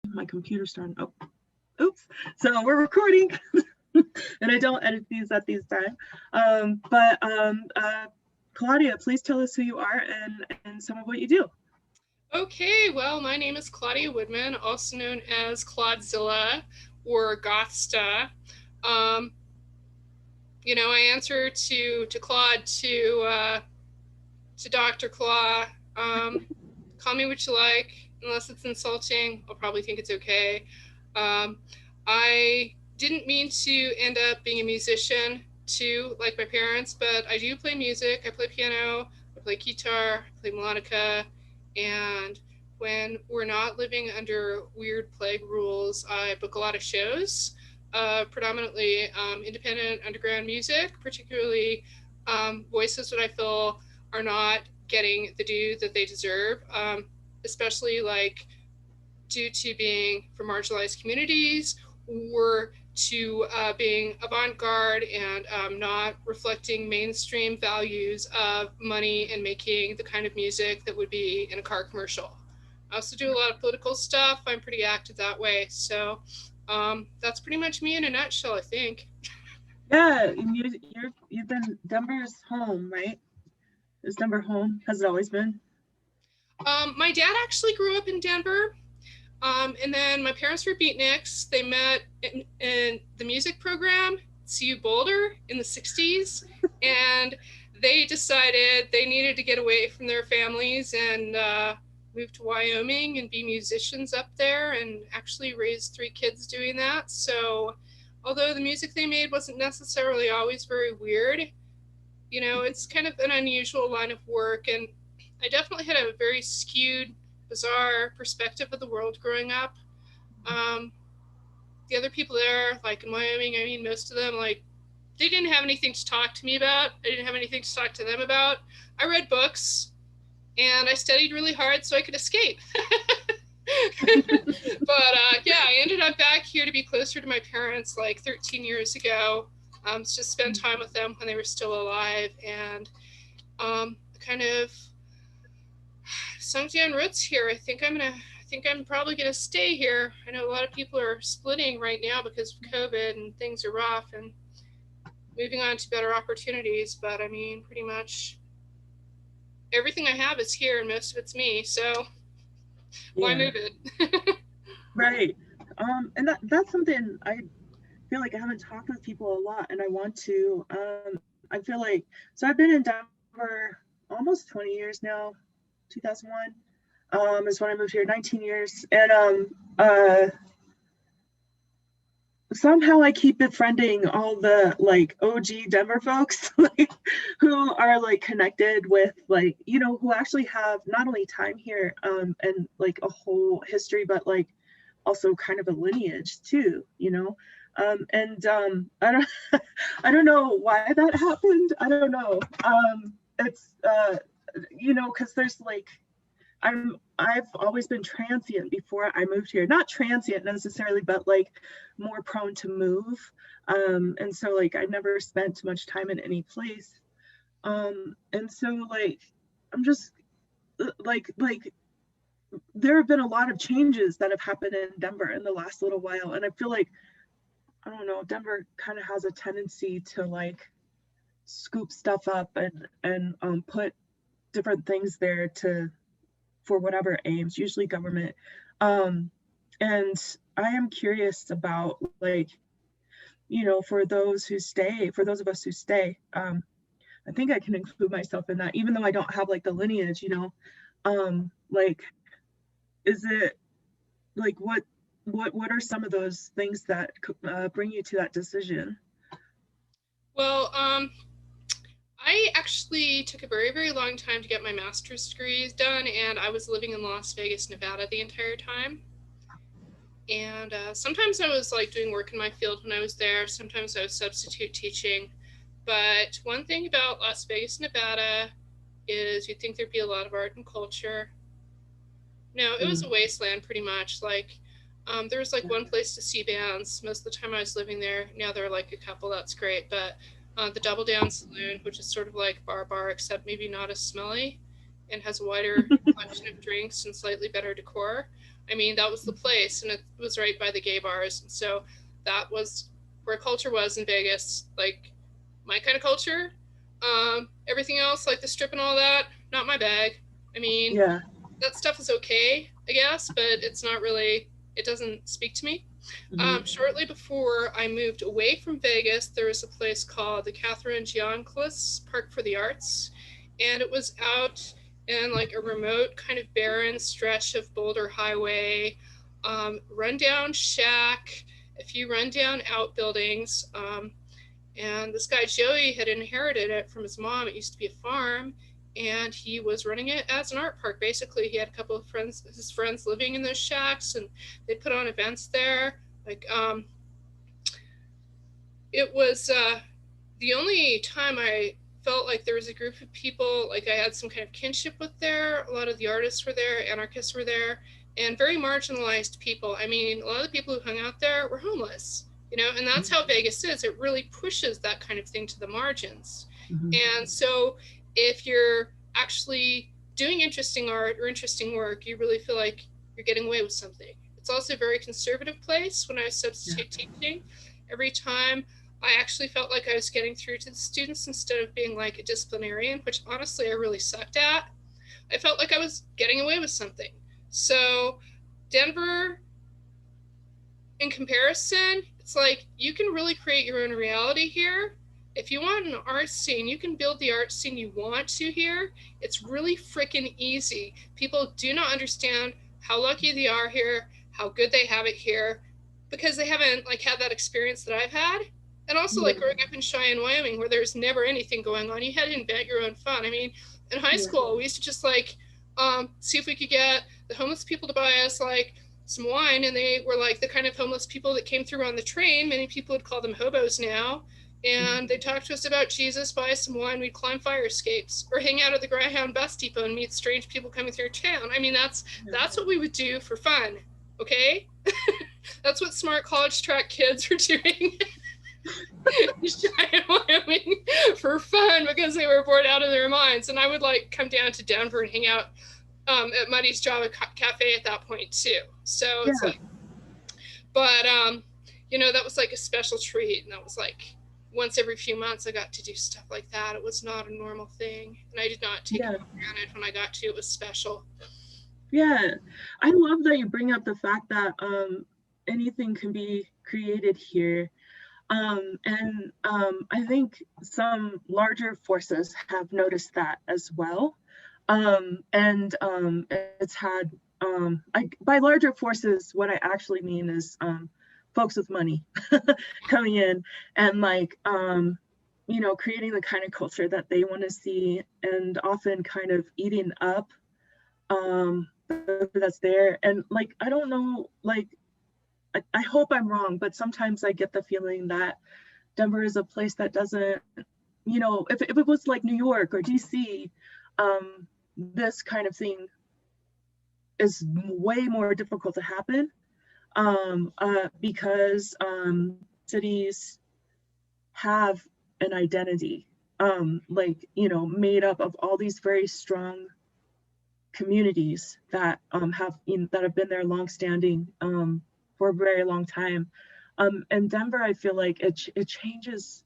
My computer's starting. Oh, oops. So we're recording, and I don't edit these at these time. Claudia, please tell us who you are and some of what you do. Okay, well, my name is Claudia Woodman, also known as Claudzilla or Gothsta. Um, I answer to Claude, to Dr. Claw. Call me what you like, unless it's insulting. I'll probably think it's okay. Um, I didn't mean to end up being a musician too, like my parents, but I do play music. I play piano, I play guitar, I play melodica, and when we're not living under weird plague rules, I book a lot of shows, predominantly independent underground music, particularly voices that I feel are not getting the due that they deserve, especially like due to being from marginalized communities or to being avant-garde and not reflecting mainstream values of money and making the kind of music that would be in a car commercial. I also do a lot of political stuff. I'm pretty active that way. So that's pretty much me in a nutshell, I think. Yeah, and you've been Denver's home, right? Is Denver home? Has it always been? My dad actually grew up in Denver. And then my parents were beatniks. They met in the music program at CU Boulder in the 60s. And they decided they needed to get away from their families and move to Wyoming and be musicians up there, and actually raised 3 kids doing that. So although the music they made wasn't necessarily always very weird, it's kind of an unusual line of work. And I definitely had a very skewed, bizarre perspective of the world growing up. Um, the other people there, like in Wyoming, I mean, most of them, like, they didn't have anything to talk to me about. I didn't have anything to talk to them about. I read books and I studied really hard so I could escape. Yeah, I ended up back here to be closer to my parents like 13 years ago. To spend time with them when they were still alive, and kind of sunk down roots here. I think I'm probably gonna stay here. I know a lot of people are splitting right now because of COVID and things are rough and moving on to better opportunities. But I mean, pretty much everything I have is here and most of it's me. So why Yeah, move it? right. And that's something I feel like I haven't talked with people a lot, and I want to. I feel like I've been in Denver almost 20 years now. 2001 is when I moved here. 19 years, and somehow I keep befriending all the like OG Denver folks like, who are like connected with like, who actually have not only time here and like a whole history, but like also kind of a lineage too. I don't I don't know why that happened. I don't know. It's because there's like I've always been transient before I moved here. Not transient necessarily, but like more prone to move. And so like I never spent much time in any place. And so like I'm just like there have been a lot of changes that have happened in Denver in the last little while. And I feel like I don't know, Denver kind of has a tendency to like scoop stuff up and put different things there to for whatever aims, usually government. Um, and I am curious about like, for those of us who stay, I think I can include myself in that, even though I don't have like the lineage. Like, is it like what are some of those things that bring you to that decision? Well, I actually took a very, very long time to get my master's degrees done, and I was living in Las Vegas, Nevada the entire time. And sometimes I was like doing work in my field when I was there. Sometimes I was substitute teaching. But one thing about Las Vegas, Nevada is you'd think there'd be a lot of art and culture. No, it was a Mm. wasteland pretty much. Like, there was like one place to see bands. Most of the time I was living there. Now there are like a couple, that's great. But the Double Down Saloon, which is sort of like bar, except maybe not as smelly and has a wider collection of drinks and slightly better decor. I mean, that was the place, and it was right by the gay bars. And so that was where culture was in Vegas, like my kind of culture. Everything else, like the strip and all that, not my bag. I mean, Yeah. that stuff is okay, I guess, but it's not really, it doesn't speak to me. Hmm. Shortly before I moved away from Vegas, there was a place called the Catherine Giancolis Park for the Arts, and it was out in like a remote kind of barren stretch of Boulder Highway, rundown shack, a few rundown outbuildings, and this guy Joey had inherited it from his mom. It used to be a farm, and he was running it as an art park. Basically, he had a couple of friends, his friends living in those shacks, and they'd put on events there. Like, it was the only time I felt like there was a group of people, like I had some kind of kinship with there. A lot of the artists were there, anarchists were there, and very marginalized people. I mean, a lot of the people who hung out there were homeless, you know, and that's how Vegas is. It really pushes that kind of thing to the margins. Hmm. And so if you're actually doing interesting art or interesting work, you really feel like you're getting away with something. It's also a very conservative place. When I was substitute teaching, every time I actually felt like I was getting through to the students instead of being like a disciplinarian, which honestly I really sucked at. I felt like I was getting away with something. So Denver, in comparison, it's like you can really create your own reality here. If you want an art scene, you can build the art scene you want to here. It's really freaking easy. People do not understand how lucky they are here, how good they have it here, because they haven't like had that experience that I've had. And also Yeah. like growing up in Cheyenne, Wyoming, where there's never anything going on. You had to invent your own fun. I mean, in high Yeah. school, we used to just like see if we could get the homeless people to buy us like some wine, and they were like the kind of homeless people that came through on the train. Many people would call them hobos now. And they talked to us about Jesus, buy us some wine, we'd climb fire escapes, or hang out at the Greyhound bus depot and meet strange people coming through town. I mean, that's what we would do for fun, okay? That's what smart college track kids were doing in Wyoming for fun because they were bored out of their minds. And I would like come down to Denver and hang out at Muddy's Java Cafe at that point too. So it's Yeah. like, but you know, that was like a special treat, and that was like once every few months I got to do stuff like that. It was not a normal thing, and I did not take Yeah. it for granted. When I got to, it was special. Yeah. I love that you bring up the fact that anything can be created here. And I think some larger forces have noticed that as well. And it's had, by larger forces, what I actually mean is folks with money coming in and like, you know, creating the kind of culture that they want to see and often kind of eating up that's there. And like, I don't know, like, I hope I'm wrong, but sometimes I get the feeling that Denver is a place that doesn't, you know, if it was like New York or DC, this kind of thing is way more difficult to happen because cities have an identity, like, you know, made up of all these very strong communities that that have been there longstanding for a very long time. And Denver, I feel like it changes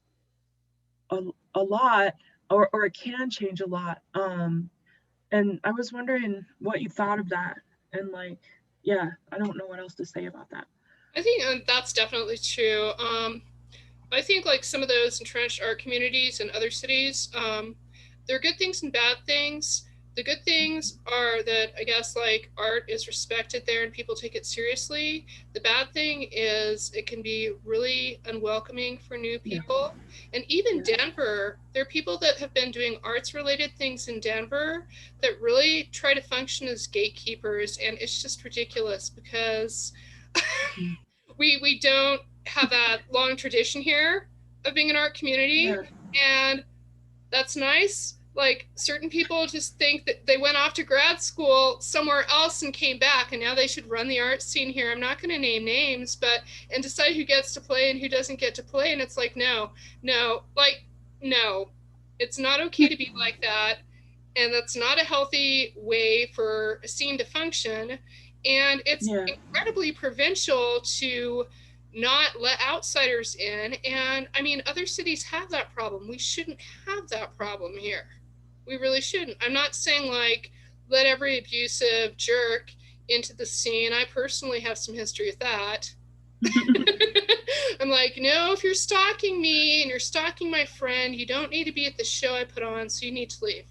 a lot, or it can change a lot. And I was wondering what you thought of that. And like, yeah, I don't know what else to say about that. I think that's definitely true. I think like some of those entrenched art communities in other cities, there are good things and bad things. The good things are that I guess like art is respected there and people take it seriously. The bad thing is it can be really unwelcoming for new Yeah. people. And even Yeah. Denver, there are people that have been doing arts related things in Denver that really try to function as gatekeepers, and it's just ridiculous because Mm. we don't have that long tradition here of being an art community, Yeah. and that's nice. Like certain people just think that they went off to grad school somewhere else and came back and now they should run the art scene here. I'm not going to name names, but and decide who gets to play and who doesn't get to play. And it's like, no, like, no, it's not okay to be like that. And that's not a healthy way for a scene to function. And it's Yeah. incredibly provincial to not let outsiders in. And I mean, other cities have that problem. We shouldn't have that problem here. We really shouldn't. I'm not saying like let every abusive jerk into the scene. I personally have some history with that. I'm like, no, if you're stalking me and you're stalking my friend, you don't need to be at the show I put on, so you need to leave.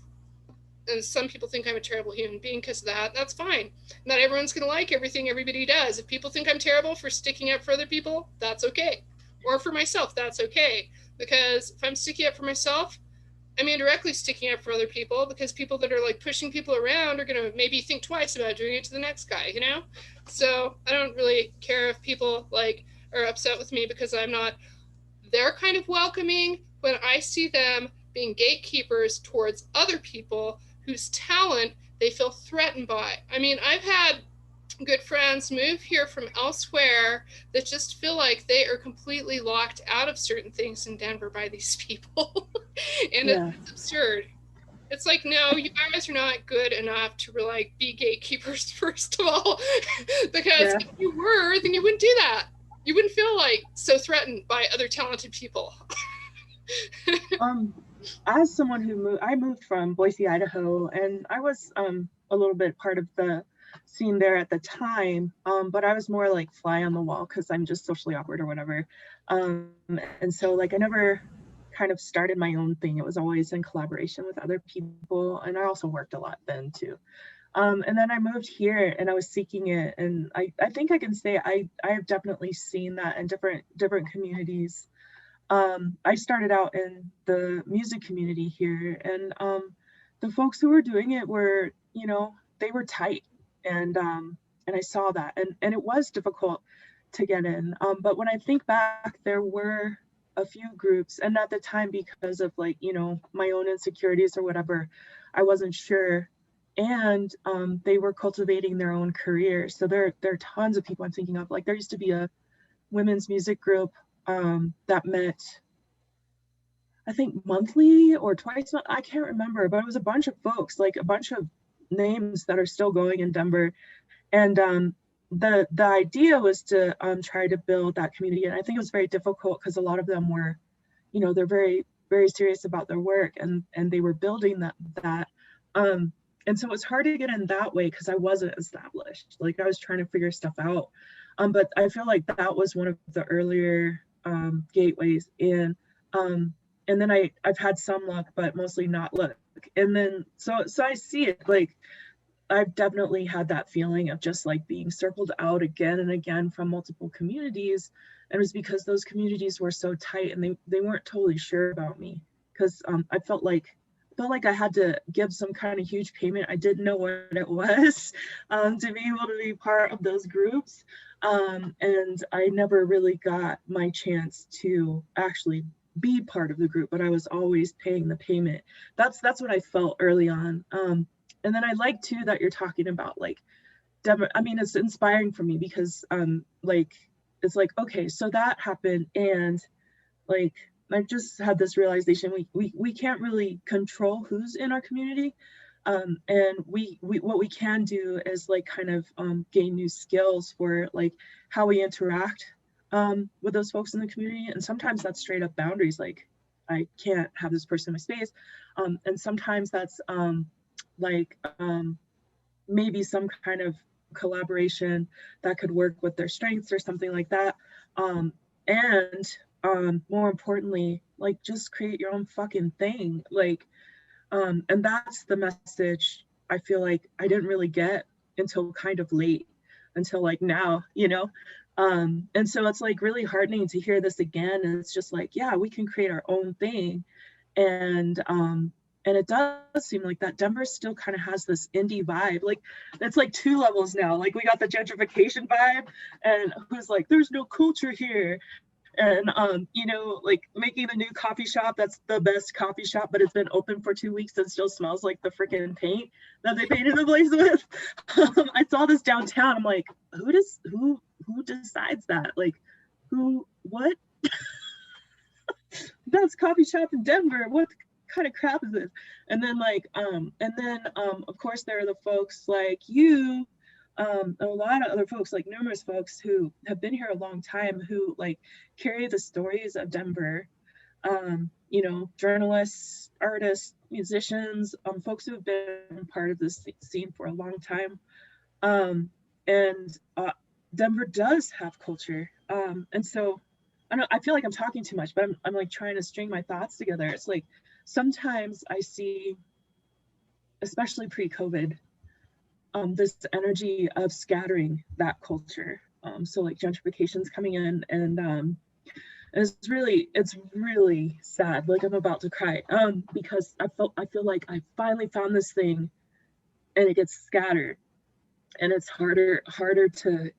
And some people think I'm a terrible human being because of that. That's fine. Not everyone's going to like everything everybody does. If people think I'm terrible for sticking up for other people, that's okay. Or for myself, that's okay. Because if I'm sticking up for myself, I'm indirectly sticking up for other people, because people that are like pushing people around are going to maybe think twice about doing it to the next guy, you know? So I don't really care if people like are upset with me because I'm not. They're kind of welcoming when I see them being gatekeepers towards other people whose talent they feel threatened by. I mean, I've had good friends move here from elsewhere that just feel like they are completely locked out of certain things in Denver by these people. And Yeah. it's absurd. It's like, no, you guys are not good enough to like be gatekeepers, first of all. Because Yeah. if you were, then you wouldn't do that. You wouldn't feel like so threatened by other talented people. As someone who I moved from Boise, Idaho, and I was a little bit part of the scene there at the time, but I was more like fly on the wall because I'm just socially awkward or whatever. And so like I never kind of started my own thing. It was always in collaboration with other people, and I also worked a lot then too. And then I moved here and I was seeking it, and I think I can say I have definitely seen that in different communities. I started out in the music community here, and the folks who were doing it were, you know, they were tight, and I saw that, and it was difficult to get in. But when I think back, there were a few groups, and at the time, because of like, you know, my own insecurities or whatever, I wasn't sure. And they were cultivating their own careers. So there are tons of people I'm thinking of. Like there used to be a women's music group that met, I think monthly or twice. I can't remember, but it was a bunch of folks, like a bunch of names that are still going in Denver. And the idea was to try to build that community. And I think it was very difficult because a lot of them were, you know, they're very serious about their work, and they were building that. And so it's hard to get in that way because I wasn't established. Like I was trying to figure stuff out. But I feel like that was one of the earlier gateways in. And then I've had some luck, but mostly not luck. And then so I see it, like I've definitely had that feeling of just like being circled out again and again from multiple communities. And it was because those communities were so tight and they weren't totally sure about me, because I felt like I had to give some kind of huge payment. I didn't know what it was to be able to be part of those groups. And I never really got my chance to actually be part of the group, but I was always paying the payment. That's what I felt early on. And then I like too that you're talking about like I mean, it's inspiring for me because like it's like, okay, so that happened, and like I've just had this realization, we can't really control who's in our community. And we what we can do is like kind of gain new skills for like how we interact with those folks in the community. And sometimes that's straight up boundaries, like I can't have this person in my space. And sometimes that's like maybe some kind of collaboration that could work with their strengths or something like that. And more importantly, like just create your own fucking thing. Like, and that's the message I feel like I didn't really get until kind of late, until like now, you know? And so it's like really heartening to hear this again. And it's just like, yeah, we can create our own thing. And it does seem like that Denver still kind of has this indie vibe. Like it's like two levels now. Like we got the gentrification vibe, and who's like, there's no culture here. And you know, like making the new coffee shop that's the best coffee shop, but it's been open for 2 weeks and still smells like the freaking paint that they painted the place with. I saw this downtown. I'm like, who decides that? Like, what? That's coffee shop in Denver. What kind of crap is this? And then like of course there are the folks like you a lot of other folks, like numerous folks who have been here a long time, who like carry the stories of Denver. You know, journalists, artists, musicians, folks who have been part of this scene for a long time. And Denver does have culture. And so I feel like I'm talking too much, but I'm like trying to string my thoughts together. It's like sometimes I see, especially pre-COVID, this energy of scattering that culture. So like gentrification's coming in, and it's really sad. Like I'm about to cry because I feel like I finally found this thing, and it gets scattered, and it's harder to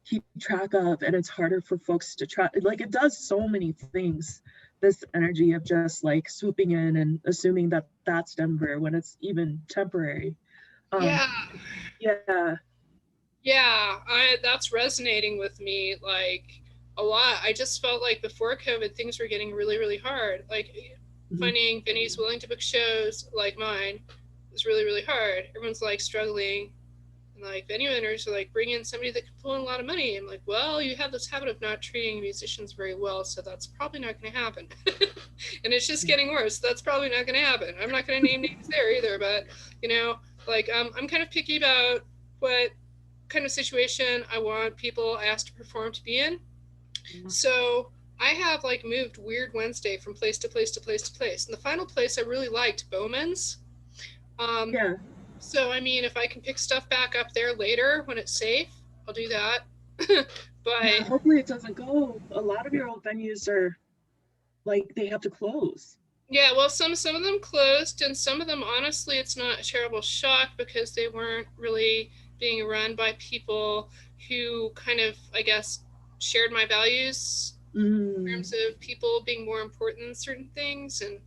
keep track of, and it's harder for folks to try. Like it does so many things, this energy of just like swooping in and assuming that that's Denver when it's even temporary. Yeah. Yeah. Yeah, that's resonating with me like a lot. I just felt like before COVID, things were getting really, really hard. Like finding venues willing to book shows like mine was really, really hard. Everyone's like struggling. And like venue owners are like, bring in somebody that can pull in a lot of money. I'm like, well, you have this habit of not treating musicians very well, so that's probably not going to happen. And it's just getting worse. That's probably not going to happen. I'm not going to name names there either, but you know, like I'm kind of picky about what kind of situation I want people asked to perform to be in. So I have like moved Weird Wednesday from place to place to place to place. And the final place I really liked, Bowman's. Yeah. So, I mean, if I can pick stuff back up there later when it's safe, I'll do that. But yeah, hopefully it doesn't go. A lot of your old venues are like they have to close. yeah, well, some of them closed, and some of them, honestly, it's not a terrible shock because they weren't really being run by people who kind of, I guess, shared my values in terms of people being more important than certain things. And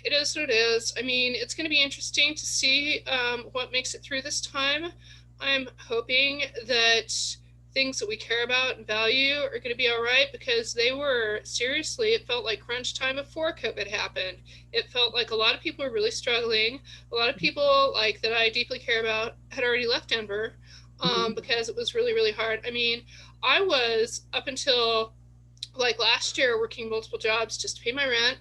it is what it is. I mean, it's going to be interesting to see what makes it through this time. I'm hoping that things that we care about and value are going to be all right, because they were, seriously, it felt like crunch time before COVID happened. It felt like a lot of people were really struggling. A lot of people like that I deeply care about had already left Denver because it was really, really hard. I mean, I was up until like last year working multiple jobs just to pay my rent.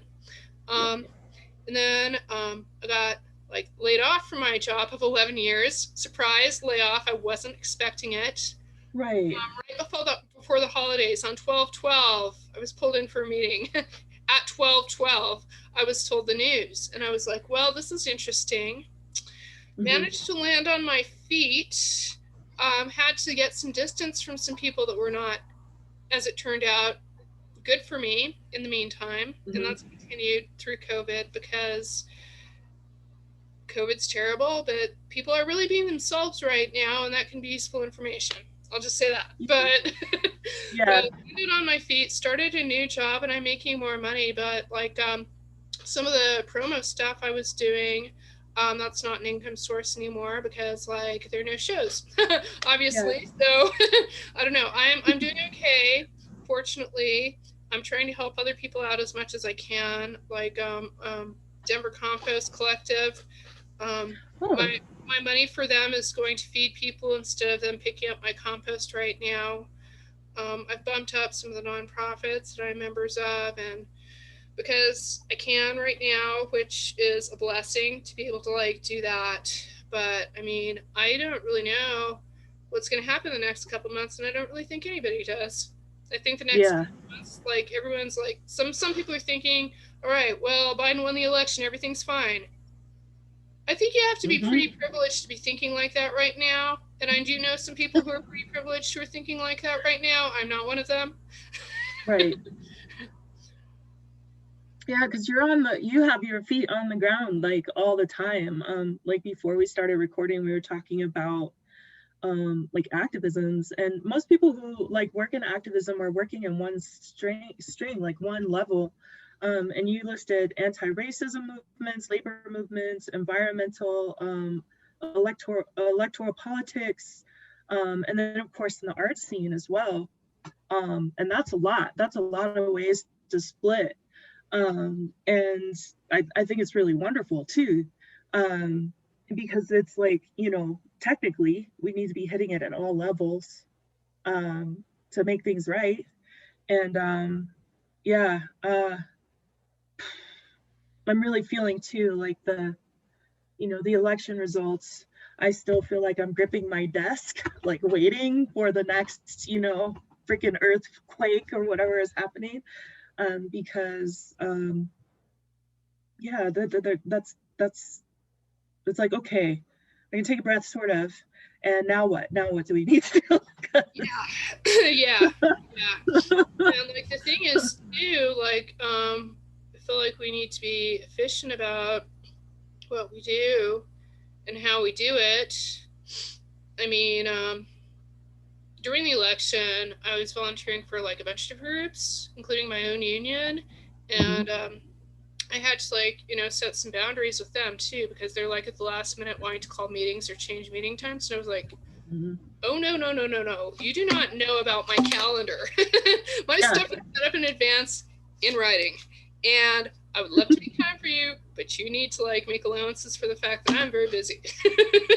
And then I got like laid off from my job of 11 years. Surprise layoff. I wasn't expecting it. Right. Right before the holidays on 12/12, I was pulled in for a meeting. At 12/12, I was told the news. And I was like, well, this is interesting. Managed to land on my feet. Had to get some distance from some people that were not, as it turned out, good for me in the meantime. And that's continued through COVID, because COVID's terrible, but people are really being themselves right now, and that can be useful information. I'll just say that. But yeah, but landed on my feet, started a new job, and I'm making more money. But like some of the promo stuff I was doing, that's not an income source anymore because like there are no shows, obviously. So I don't know. I'm doing okay, fortunately. I'm trying to help other people out as much as I can, like Denver Compost Collective. My money for them is going to feed people instead of them picking up my compost right now. I've bumped up some of the nonprofits that I'm members of, and because I can right now, which is a blessing to be able to like do that. But I mean, I don't really know what's going to happen the next couple months, and I don't really think anybody does. I think the next months, like everyone's like, some people are thinking, all right, well, Biden won the election, everything's fine. I think you have to be pretty privileged to be thinking like that right now. And I do know some people who are pretty privileged who are thinking like that right now. I'm not one of them. Right. Yeah, because you have your feet on the ground like all the time. Like before we started recording, we were talking about like activisms, and most people who like work in activism are working in one string like one level. And you listed anti-racism movements, labor movements, environmental, electoral politics, and then of course in the art scene as well. And that's a lot of ways to split. And I think it's really wonderful too, because it's like, you know, technically we need to be hitting it at all levels to make things right. And yeah, I'm really feeling too like the election results. I still feel like I'm gripping my desk, like waiting for the next, freaking earthquake or whatever is happening. Because yeah, that's it's like, okay, I can take a breath, sort of. And now what? Now what do we need to do? Yeah. And like the thing is too, like I feel like we need to be efficient about what we do and how we do it. I mean, during the election, I was volunteering for like a bunch of groups, including my own union, and I had to set some boundaries with them too, because they're like at the last minute wanting to call meetings or change meeting times, and I was like, oh no, you do not know about my calendar. My stuff is set up in advance in writing, and I would love to be kind for you, but you need to make allowances for the fact that I'm very busy.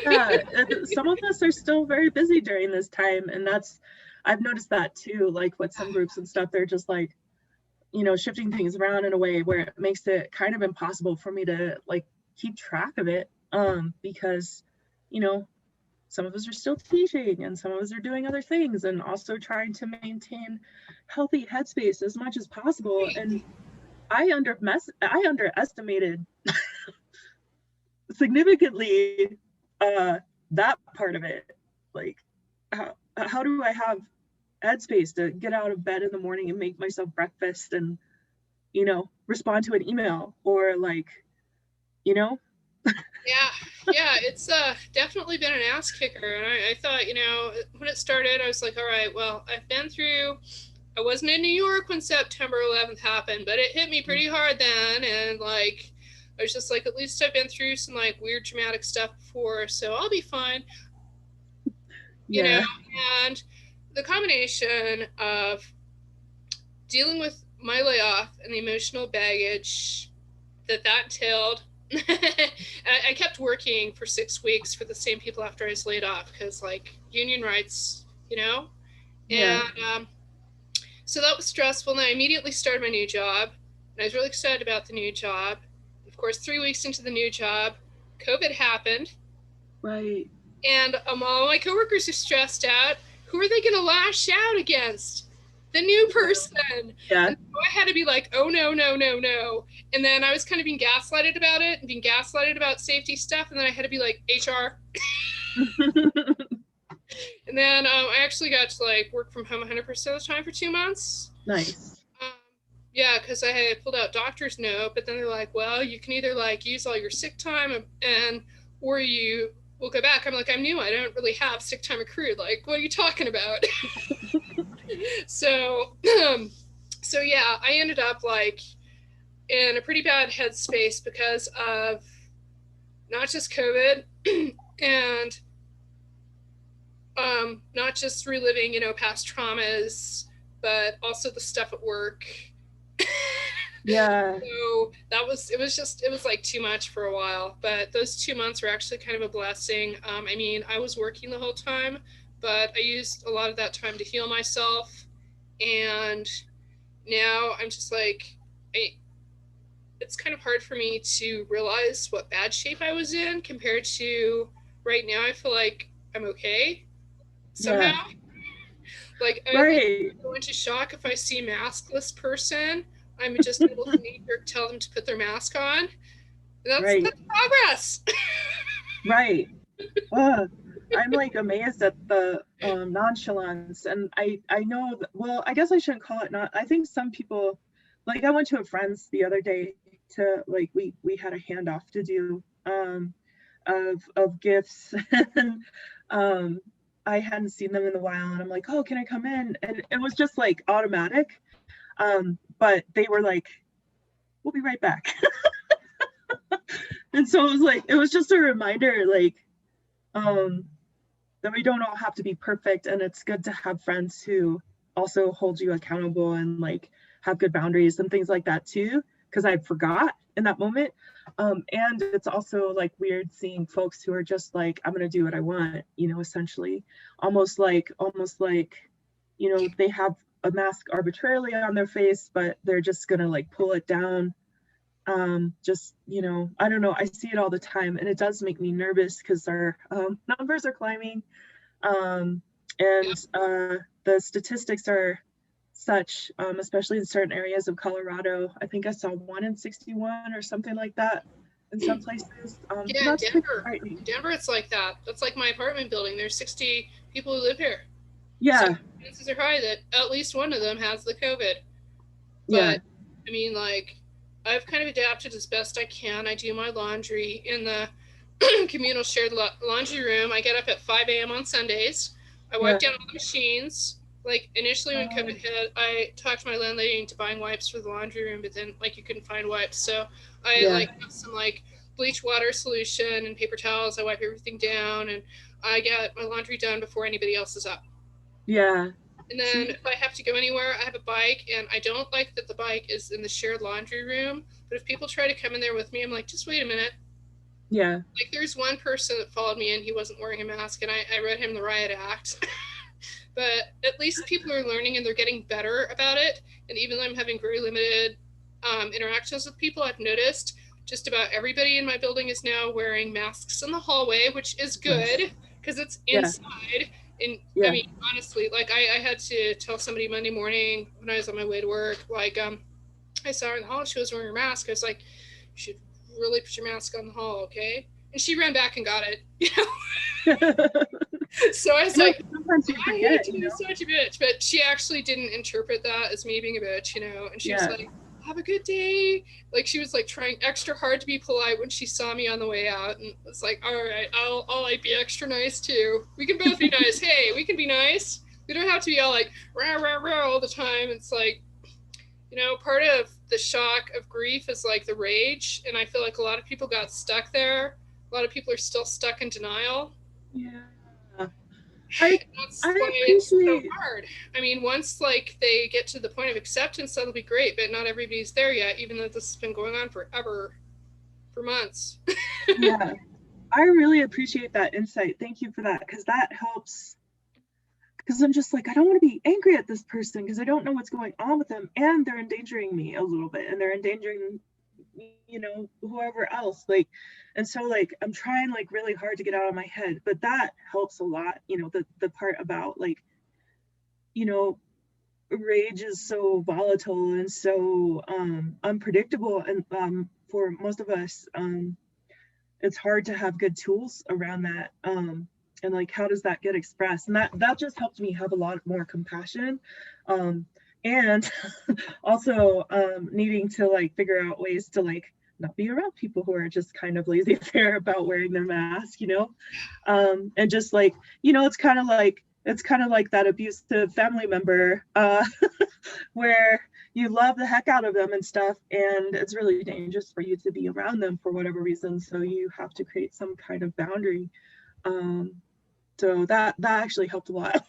Yeah, some of us are still very busy during this time, and I've noticed that too, like with some groups and stuff. They're just like, shifting things around in a way where it makes it kind of impossible for me to keep track of it, because some of us are still teaching and some of us are doing other things, and also trying to maintain healthy headspace as much as possible. And I underestimated significantly that part of it. Like, how do I have headspace to get out of bed in the morning and make myself breakfast and respond to an email or Yeah, it's definitely been an ass kicker. And I thought, when it started, I was like, all right, well, I wasn't in New York when September 11th happened, but it hit me pretty hard then. And I was just like, at least I've been through some weird traumatic stuff before, so I'll be fine. Yeah. And the combination of dealing with my layoff and the emotional baggage that entailed. I kept working for 6 weeks for the same people after I was laid off, because union rights, Yeah. And so that was stressful. And I immediately started my new job, and I was really excited about the new job. Of course, 3 weeks into the new job, COVID happened. Right. And all my coworkers are stressed out. Who are they going to lash out against? The new person. Yeah. And so I had to be like, oh, no. And then I was kind of being gaslighted about it and being gaslighted about safety stuff. And then I had to be like, HR. And then I actually got to work from home 100% of the time for 2 months. Nice. Yeah, because I had pulled out doctor's note, but then they're like, well, you can either use all your sick time or you will go back. I'm like, I'm new. I don't really have sick time accrued. What are you talking about? So yeah, I ended up in a pretty bad headspace because of not just COVID and not just reliving, past traumas, but also the stuff at work. Yeah. So it was too much for a while, but those 2 months were actually kind of a blessing. I mean, I was working the whole time, but I used a lot of that time to heal myself. And now I'm just it's kind of hard for me to realize what bad shape I was in compared to right now. I feel like I'm okay somehow. Yeah. Right. I go into shock if I see a maskless person. I'm just able to tell them to put their mask on. That's progress. Right. I'm amazed at the nonchalance, and I know that, well, I guess I shouldn't call it not. I think some people, I went to a friend's the other day to we had a handoff to do of gifts, and I hadn't seen them in a while, and I'm like, oh, can I come in? And it was just automatic, but they were like, we'll be right back. And so it was just a reminder that we don't all have to be perfect, and it's good to have friends who also hold you accountable and have good boundaries and things like that too, because I forgot in that moment. And it's also like weird seeing folks who are just like, I'm gonna do what I want, you know, essentially, almost like, you know, they have a mask arbitrarily on their face, but they're just gonna like pull it down. Just, you know, I don't know, I see it all the time, and it does make me nervous because our numbers are climbing. And the statistics are such, especially in certain areas of Colorado. I think I saw 1 in 61 or something like that in some places. Yeah, That's pretty frightening. Denver, it's like that. That's like my apartment building. There's 60 people who live here. Yeah. So chances are high that at least one of them has the COVID. Yeah. But I mean, like, I've kind of adapted as best I can. I do my laundry in the communal shared laundry room. I get up at 5 a.m. on Sundays. I wipe down all the machines. Like, initially when COVID hit, I talked my landlady into buying wipes for the laundry room, but then, like, you couldn't find wipes. So I, like, have some, like, bleach water solution and paper towels. I wipe everything down, and I get my laundry done before anybody else is up. Yeah. And then if I have to go anywhere, I have a bike, and I don't like that the bike is in the shared laundry room. But if people try to come in there with me, I'm like, just wait a minute. Yeah. Like, there's one person that followed me, and he wasn't wearing a mask, and I read him the riot act. But at least people are learning, and they're getting better about it. And even though I'm having very limited interactions with people, I've noticed just about everybody in my building is now wearing masks in the hallway, which is good because it's inside. And I mean, honestly, like I had to tell somebody Monday morning when I was on my way to work, like I saw her in the hall, she was wearing her mask. I was like, you should really put your mask on the hall, okay? And she ran back and got it, you know? So I was like, sometimes you forget, I hate to be such a bitch, but she actually didn't interpret that as me being a bitch, you know? And she was like, have a good day. Like, she was like trying extra hard to be polite when she saw me on the way out, and it's like, all right, I'll like be extra nice too. We can both be nice. Hey, we can be nice. We don't have to be all like rah rah rah all the time. It's like, you know, part of the shock of grief is like the rage, and I feel like a lot of people got stuck there. A lot of people are still stuck in denial. Yeah. That's why it's so hard. I mean, once like they get to the point of acceptance, that'll be great, but not everybody's there yet, even though this has been going on forever, for months. Yeah, I really appreciate that insight. Thank you for that, because that helps. Because I'm just like, I don't want to be angry at this person because I don't know what's going on with them, and they're endangering me a little bit, and they're endangering, you know, whoever else. Like, and so like I'm trying like really hard to get out of my head, but that helps a lot. You know, the part about like, you know, rage is so volatile and so unpredictable, and for most of us, it's hard to have good tools around that. And like, how does that get expressed? And that just helped me have a lot more compassion, and also needing to like figure out ways to like not be around people who are just kind of laissez-faire about wearing their mask, you know. And just like, you know, it's kind of like that abusive family member where you love the heck out of them and stuff, and it's really dangerous for you to be around them for whatever reason, so you have to create some kind of boundary. So that actually helped a lot.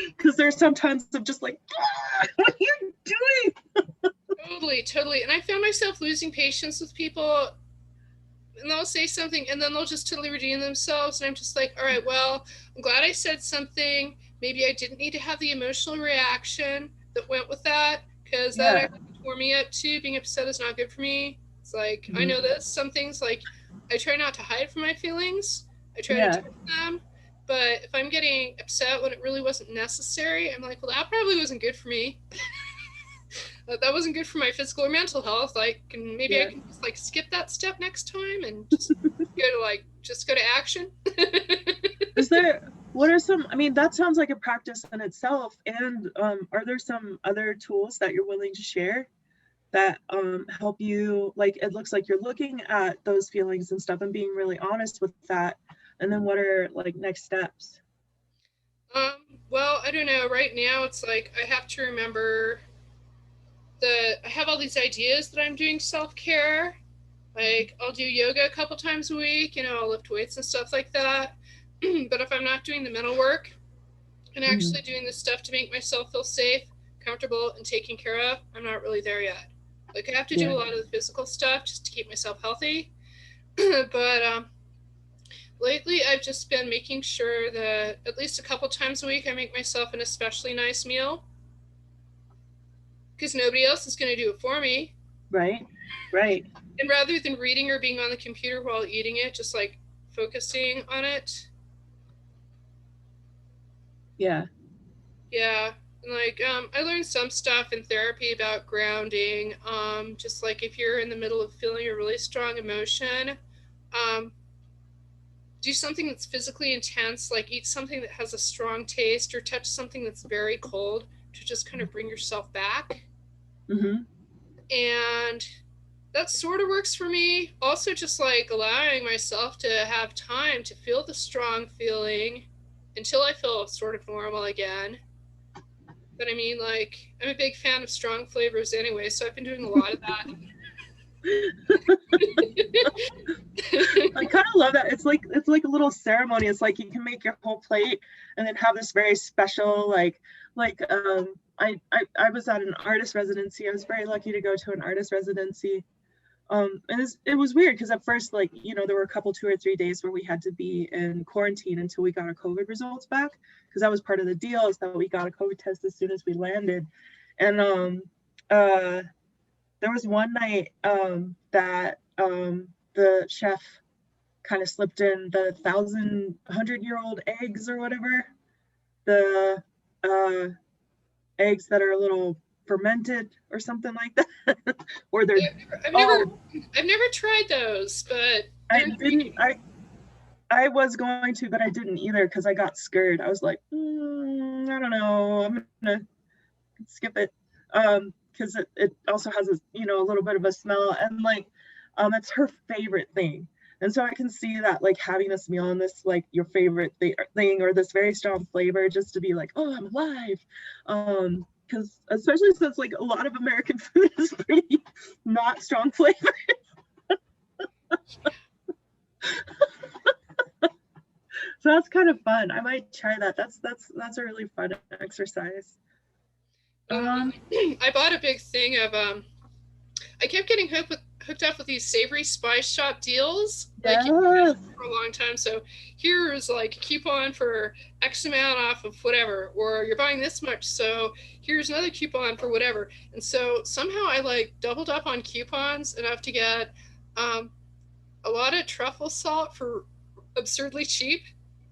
Because there's sometimes I'm just like, what are you doing? Totally. And I found myself losing patience with people, and they'll say something and then they'll just totally redeem themselves, and I'm just like, all right, well, I'm glad I said something. Maybe I didn't need to have the emotional reaction that went with that, because that actually tore me up too. Being upset is not good for me. It's like, I know this. Some things, like, I try not to hide from my feelings. I try to talk to them. But if I'm getting upset when it really wasn't necessary, I'm like, well, that probably wasn't good for me. That wasn't good for my physical or mental health. Like, and maybe I can just like skip that step next time and just go to action. What are some, I mean, that sounds like a practice in itself. And are there some other tools that you're willing to share that help you? Like, it looks like you're looking at those feelings and stuff and being really honest with that. And then what are like next steps? Well, I don't know. Right now, it's like I have to remember that I have all these ideas that I'm doing self-care. Like, I'll do yoga a couple times a week, you know, I'll lift weights and stuff like that. But if I'm not doing the mental work and actually doing the stuff to make myself feel safe, comfortable, and taken care of, I'm not really there yet. Like I have to Yeah. do a lot of the physical stuff just to keep myself healthy. But lately I've just been making sure that at least a couple times a week I make myself an especially nice meal, because nobody else is going to do it for me. Right. Right. And rather than reading or being on the computer while eating it, just like focusing on it. Yeah. Yeah. And like I learned some stuff in therapy about grounding. Just like if you're in the middle of feeling a really strong emotion, um, do something that's physically intense, like eat something that has a strong taste or touch something that's very cold to just kind of bring yourself back. Mm-hmm. And that sort of works for me. Also, just like allowing myself to have time to feel the strong feeling until I feel sort of normal again. But I mean, like, I'm a big fan of strong flavors anyway, so I've been doing a lot of that. I kind of love that. It's like a little ceremony. It's like you can make your whole plate and then have this very special I was at an artist residency. I was very lucky to go to an artist residency. And it was weird because at first, like, you know, there were a couple 2 or 3 days where we had to be in quarantine until we got our COVID results back, because that was part of the deal, is that we got a COVID test as soon as we landed. And there was one night that the chef kind of slipped in the 1,100-year-old eggs or whatever, the eggs that are a little fermented or something like that. Or they're I've never, oh I've never tried those, but I didn't I was going to, but I didn't either because I got scared. I was like, I don't know, I'm gonna skip it, because it also has a, you know, a little bit of a smell, and like it's her favorite thing. And so I can see that, like, having this meal and this, like, your favorite thing or this very strong flavor, just to be like, oh, I'm alive. Because especially since, like, a lot of American food is pretty not strong flavor. So that's kind of fun. I might try that. That's a really fun exercise. I bought a big thing of I kept getting hooked up with these savory spice shop deals, like Yes. for a long time. So here's like a coupon for X amount off of whatever, or you're buying this much, so here's another coupon for whatever. And so somehow I like doubled up on coupons enough to get a lot of truffle salt for absurdly cheap.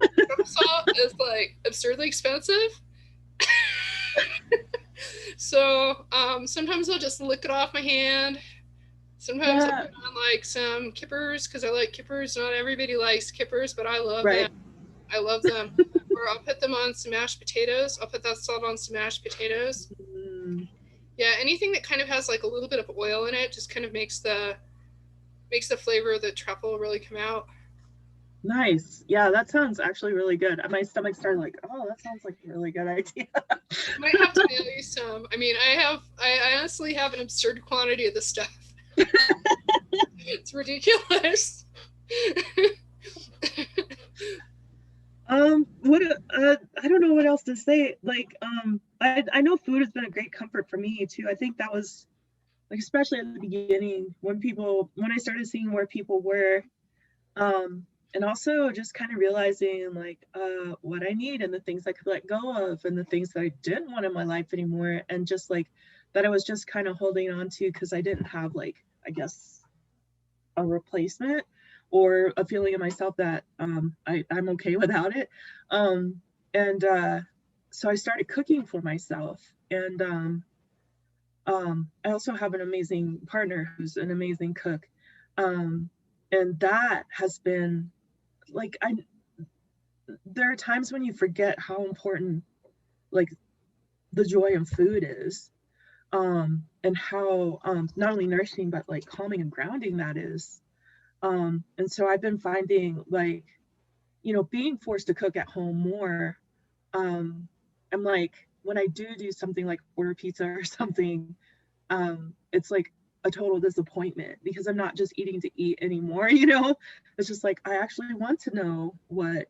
Truffle salt is like absurdly expensive. So sometimes I'll just lick it off my hand. Sometimes I'll put on like some kippers because I like kippers. Not everybody likes kippers, but I love them. I love them. Or I'll put them on some mashed potatoes. I'll put that salt on some mashed potatoes. Yeah, anything that kind of has like a little bit of oil in it just kind of makes the flavor of the truffle really come out. Nice. Yeah, that sounds actually really good. My stomach started like, oh, that sounds like a really good idea. I might have to mail you some. I mean, I honestly have an absurd quantity of this stuff. It's ridiculous. What I don't know what else to say. Like, I know food has been a great comfort for me too. I think that was, like, especially at the beginning when I started seeing where people were, and also just kind of realizing, like, what I need and the things I could let go of and the things that I didn't want in my life anymore, and just like that I was just kind of holding on to because I didn't have, like, I guess, a replacement or a feeling in myself that I'm okay without it. And so I started cooking for myself. And I also have an amazing partner who's an amazing cook. And that has been like, there are times when you forget how important, like, the joy in food is, and how not only nourishing but like calming and grounding that is. And so I've been finding, like, you know, being forced to cook at home more, I'm like, when I do something like order pizza or something, it's like a total disappointment because I'm not just eating to eat anymore, you know? It's just like, I actually want to know what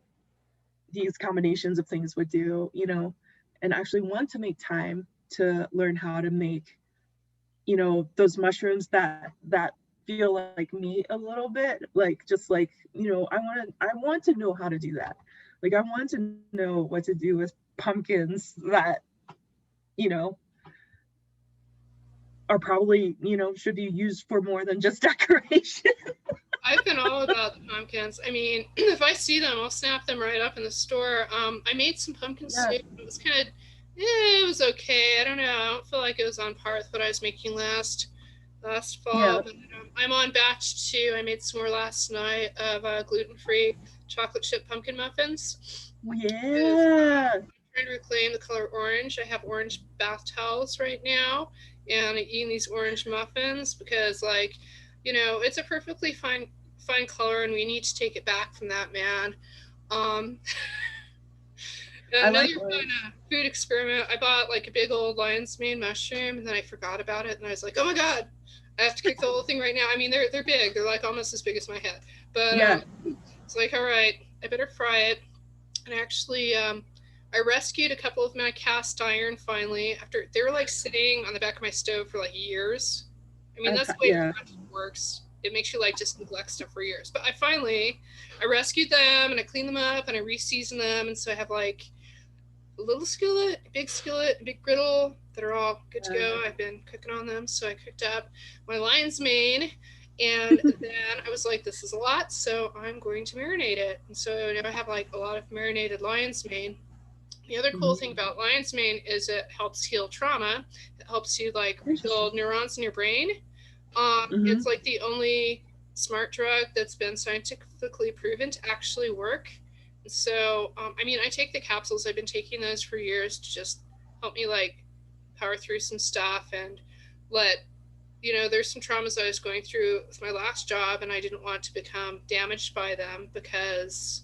these combinations of things would do, you know, and actually want to make time to learn how to make you know, those mushrooms that feel like meat a little bit, like just like, you know, I want to know how to do that. Like I want to know what to do with pumpkins that, you know, are probably, you know, should be used for more than just decoration. I've been all about the pumpkins. I mean, if I see them, I'll snap them right up in the store. I made some pumpkin Yeah. soup. It was kind of, it was okay. I don't know. I don't feel like it was on par with what I was making last Yeah. fall. But I'm on batch 2. I made some more last night of gluten-free chocolate chip pumpkin muffins. Because, Yeah. I'm trying to reclaim the color orange. I have orange bath towels right now, and I'm eating these orange muffins because, like, you know, it's a perfectly fine color, and we need to take it back from that man. Um, I Another like fun orange. food experiment. I bought like a big old lion's mane mushroom, and then I forgot about it, and I was like, "Oh my god, I have to cook the whole thing right now." I mean, they're big. They're like almost as big as my head. But Yeah. it's like, all right, I better fry it. And actually, I rescued a couple of my cast iron finally after they were like sitting on the back of my stove for like years. I mean, that's the way Yeah. production works. It makes you like just neglect stuff for years. But I rescued them and I cleaned them up and I re-seasoned them, and so I have like a little skillet, a big griddle that are all good to go. I've been cooking on them, so I cooked up my lion's mane, and then I was like, "This is a lot, so I'm going to marinate it." And so now I have like a lot of marinated lion's mane. The other cool thing about lion's mane is it helps heal trauma. It helps you like rebuild neurons in your brain. It's like the only smart drug that's been scientifically proven to actually work. So, I mean, I take the capsules. I've been taking those for years to just help me like power through some stuff and let, you know, there's some traumas I was going through with my last job, and I didn't want to become damaged by them because,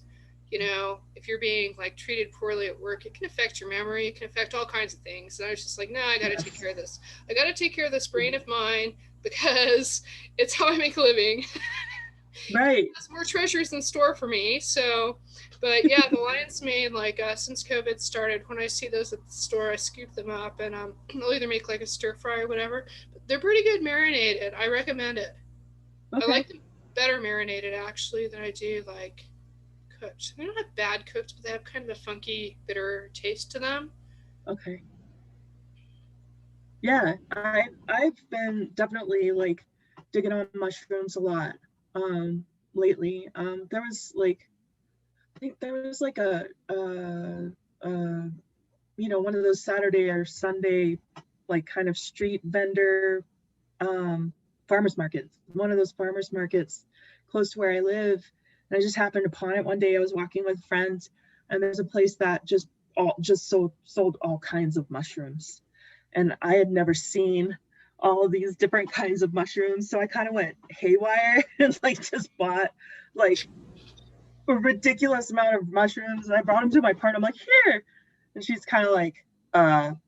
you know, if you're being like treated poorly at work, it can affect your memory, it can affect all kinds of things. And I was just like, no, I got to take care of this. I got to take care of this brain of mine because it's how I make a living. Right. There's more treasures in store for me. So, but yeah, the lion's mane, like since COVID started, when I see those at the store, I scoop them up and I'll either make like a stir fry or whatever. But they're pretty good marinated. I recommend it. I Okay. like them better marinated actually than I do like cooked. They don't have bad cooked, but they have kind of a funky, bitter taste to them. Okay. Yeah, I've been definitely like digging on mushrooms a lot lately. There was like I think there was like a you know, one of those Saturday or Sunday like kind of street vendor farmers markets. One of those farmers markets close to where I live. And I just happened upon it one day. I was walking with friends, and there's a place that just sold all kinds of mushrooms. And I had never seen all of these different kinds of mushrooms. So I kind of went haywire and like just bought like a ridiculous amount of mushrooms. And I brought them to my partner. I'm like, here. And she's kind of like,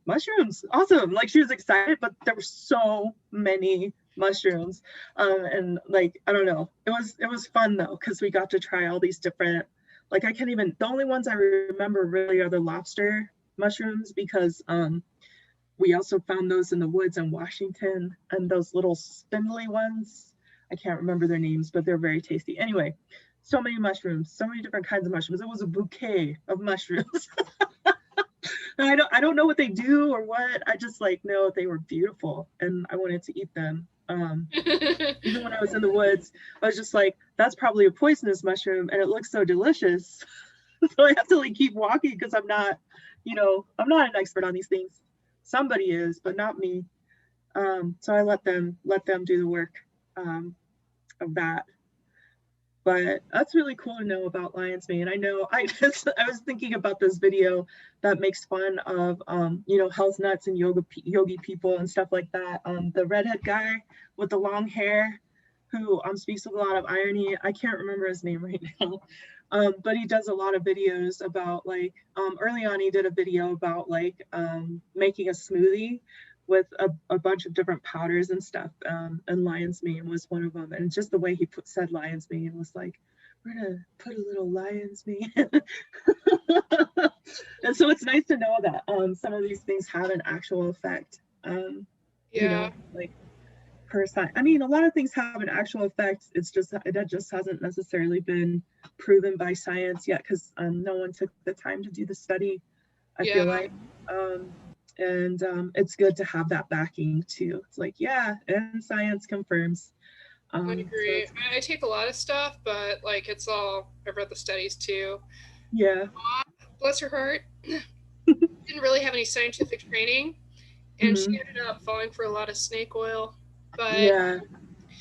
mushrooms, awesome. Like she was excited, but there were so many mushrooms. And like, I don't know. It was fun though, because we got to try all these different, like I can't even, the only ones I remember really are the lobster mushrooms because we also found those in the woods in Washington, and those little spindly ones. I can't remember their names, but they're very tasty. Anyway, so many mushrooms, so many different kinds of mushrooms. It was a bouquet of mushrooms. I don't know what they do or what. I just like know they were beautiful and I wanted to eat them. Even when I was in the woods, I was just like, that's probably a poisonous mushroom and it looks so delicious. So I have to like keep walking because I'm not, you know, I'm not an expert on these things. Somebody is, but not me. So I let them do the work of that. But that's really cool to know about lion's mane. I know I was thinking about this video that makes fun of you know, health nuts and yogi people and stuff like that. The redhead guy with the long hair who speaks with a lot of irony. I can't remember his name right now. But he does a lot of videos about like early on he did a video about like making a smoothie with a bunch of different powders and stuff, and lion's mane was one of them. And just the way he said lion's mane was like, we're gonna put a little lion's mane. And so it's nice to know that some of these things have an actual effect. you Yeah. know, like per science. I mean, a lot of things have an actual effect. It's just that just hasn't necessarily been proven by science yet because no one took the time to do the study. I Yeah. feel like, um, and it's good to have that backing too. It's like, yeah, and science confirms. I So agree. it's I take a lot of stuff, but like it's all, I've read the studies too. yeah, Bless her heart, didn't really have any scientific training, and she hmm ended up falling for a lot of snake oil. But yeah,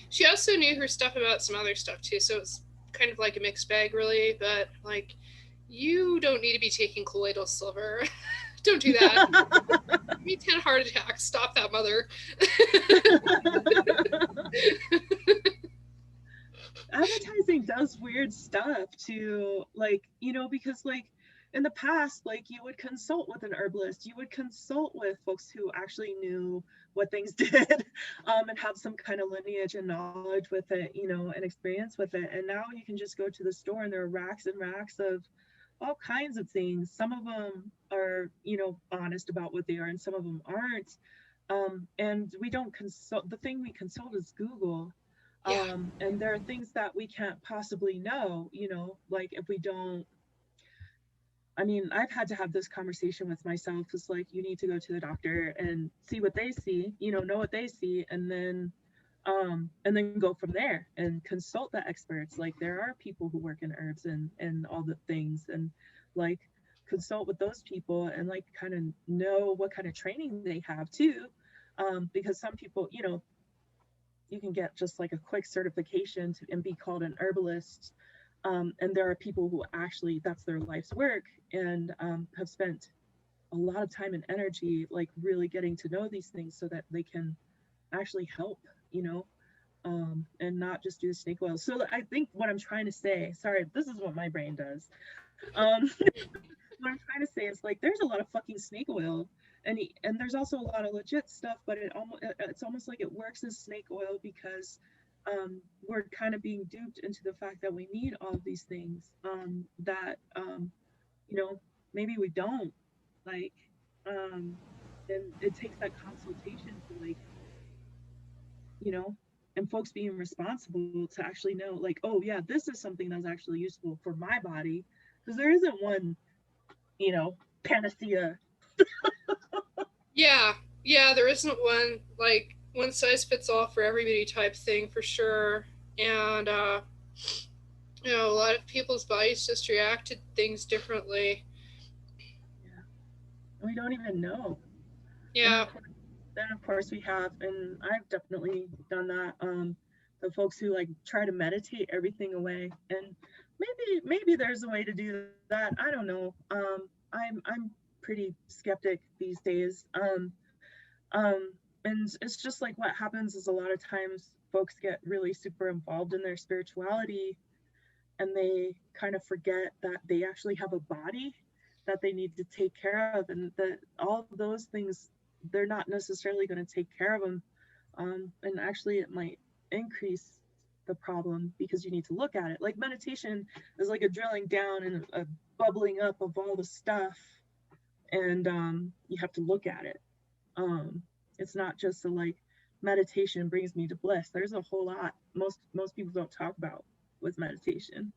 she also knew her stuff about some other stuff too, so it's kind of like a mixed bag, really. But like, you don't need to be taking colloidal silver. Don't do that. Give me 10 heart attacks. Stop that, mother. advertising does weird stuff to like, because like in the past, like you would consult with an herbalist, you would consult with folks who actually knew what things did, and have some kind of lineage and knowledge with it, and experience with it. And now you can just go to the store and there are racks and racks of all kinds of things. Some of them are, honest about what they are, and some of them aren't. And we don't consult. The thing we consult is Google. Yeah. And there are things that we can't possibly know, like if we don't. I mean, I've had to have this conversation with myself. It's like you need to go to the doctor and see what they see, know what they see, and then go from there and consult the experts. Like there are people who work in herbs and all the things, and like consult with those people and like kind of know what kind of training they have too. Because some people, you can get just like a quick certification and be called an herbalist. And there are people who actually that's their life's work and have spent a lot of time and energy like really getting to know these things so that they can actually help, and not just do the snake oil. So I think what I'm trying to say, sorry, this is what my brain does. What I'm trying to say is like there's a lot of fucking snake oil, and there's also a lot of legit stuff, but it's almost like it works as snake oil because we're kind of being duped into the fact that we need all of these things, that you know maybe we don't, like, and it takes that consultation to like, you know and folks being responsible to actually know like, oh yeah, this is something that's actually useful for my body, because there isn't one, panacea. Yeah. Yeah, there isn't one like one size fits all for everybody type thing for sure. And a lot of people's bodies just react to things differently. Yeah, we don't even know. And Yeah. then of course we have, and I've definitely done that, the folks who like try to meditate everything away, and maybe there's a way to do that. I don't know. I'm pretty skeptic these days. And it's just like what happens is a lot of times folks get really super involved in their spirituality and they kind of forget that they actually have a body that they need to take care of, and that all of those things, they're not necessarily going to take care of them. And actually it might increase the problem because you need to look at it. Like meditation is like a drilling down and a bubbling up of all the stuff, and you have to look at it. It's not just a like meditation brings me to bliss. There's a whole lot most people don't talk about with meditation.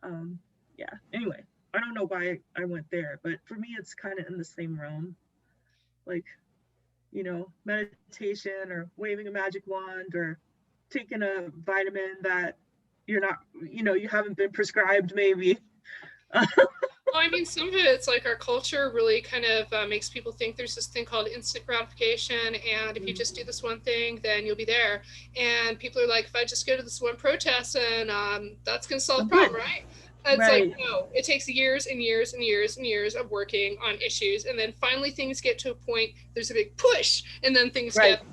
um yeah, anyway, I don't know why I went there, but for me it's kind of in the same realm, like, meditation or waving a magic wand or taking a vitamin that you're not, you haven't been prescribed maybe. Well, I mean, some of it's like our culture really kind of makes people think there's this thing called instant gratification, and if you just do this one thing, then you'll be there. And people are like, if I just go to this one protest, and that's going to solve I'm the problem, good, right? It's like, right, no, it takes years and years and years and years of working on issues, and then finally things get to a point, there's a big push, and then things right, get,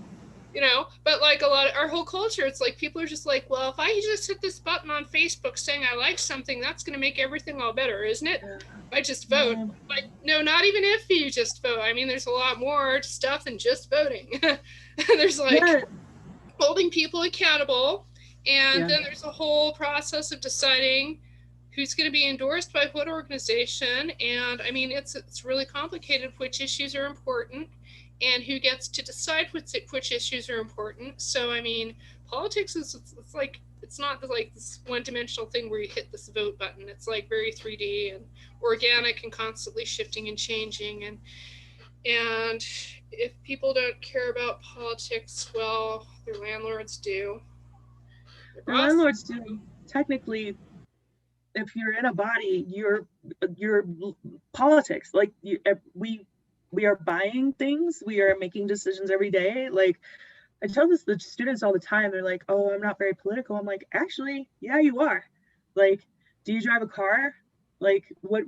but like a lot of our whole culture, it's like people are just like, well, if I just hit this button on Facebook saying I like something, that's going to make everything all better, isn't it? yeah, If I just vote. no, Like, no, not even if you just vote. I mean, there's a lot more stuff than just voting. There's like yeah, holding people accountable, and yeah, then there's a whole process of deciding who's going to be endorsed by what organization. And I mean, it's really complicated which issues are important and who gets to decide which issues are important. So I mean, politics is it's like it's not like this one-dimensional thing where you hit this vote button. It's like very 3D and organic and constantly shifting and changing. And if people don't care about politics, well, their landlords do. The landlords do. Technically, if you're in a body, you're politics. Like we are buying things. We are making decisions every day. Like I tell this to the students all the time. They're like, "Oh, I'm not very political." I'm like, "Actually, yeah, you are." Like, do you drive a car? Like, what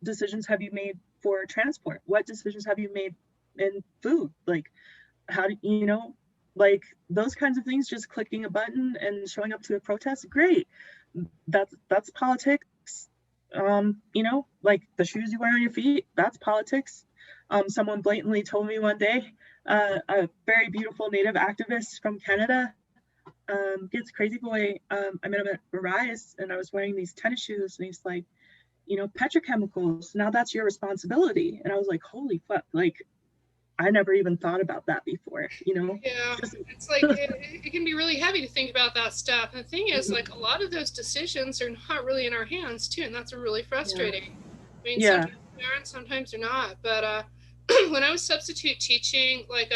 decisions have you made for transport? What decisions have you made in food? Like, how do you know? Like those kinds of things. Just clicking a button and showing up to a protest, great. That's politics. You know, like the shoes you wear on your feet, that's politics. Someone blatantly told me one day, a very beautiful native activist from Canada, gets crazy boy. I met him at Rise and I was wearing these tennis shoes and he's like, you know, petrochemicals, now that's your responsibility. And I was like, holy fuck, like I never even thought about that before, you know? Yeah, it's like it can be really heavy to think about that stuff. And the thing is, like, a lot of those decisions are not really in our hands, too, and that's really frustrating. I mean, sometimes they are and sometimes they're not. But when I was substitute teaching, like,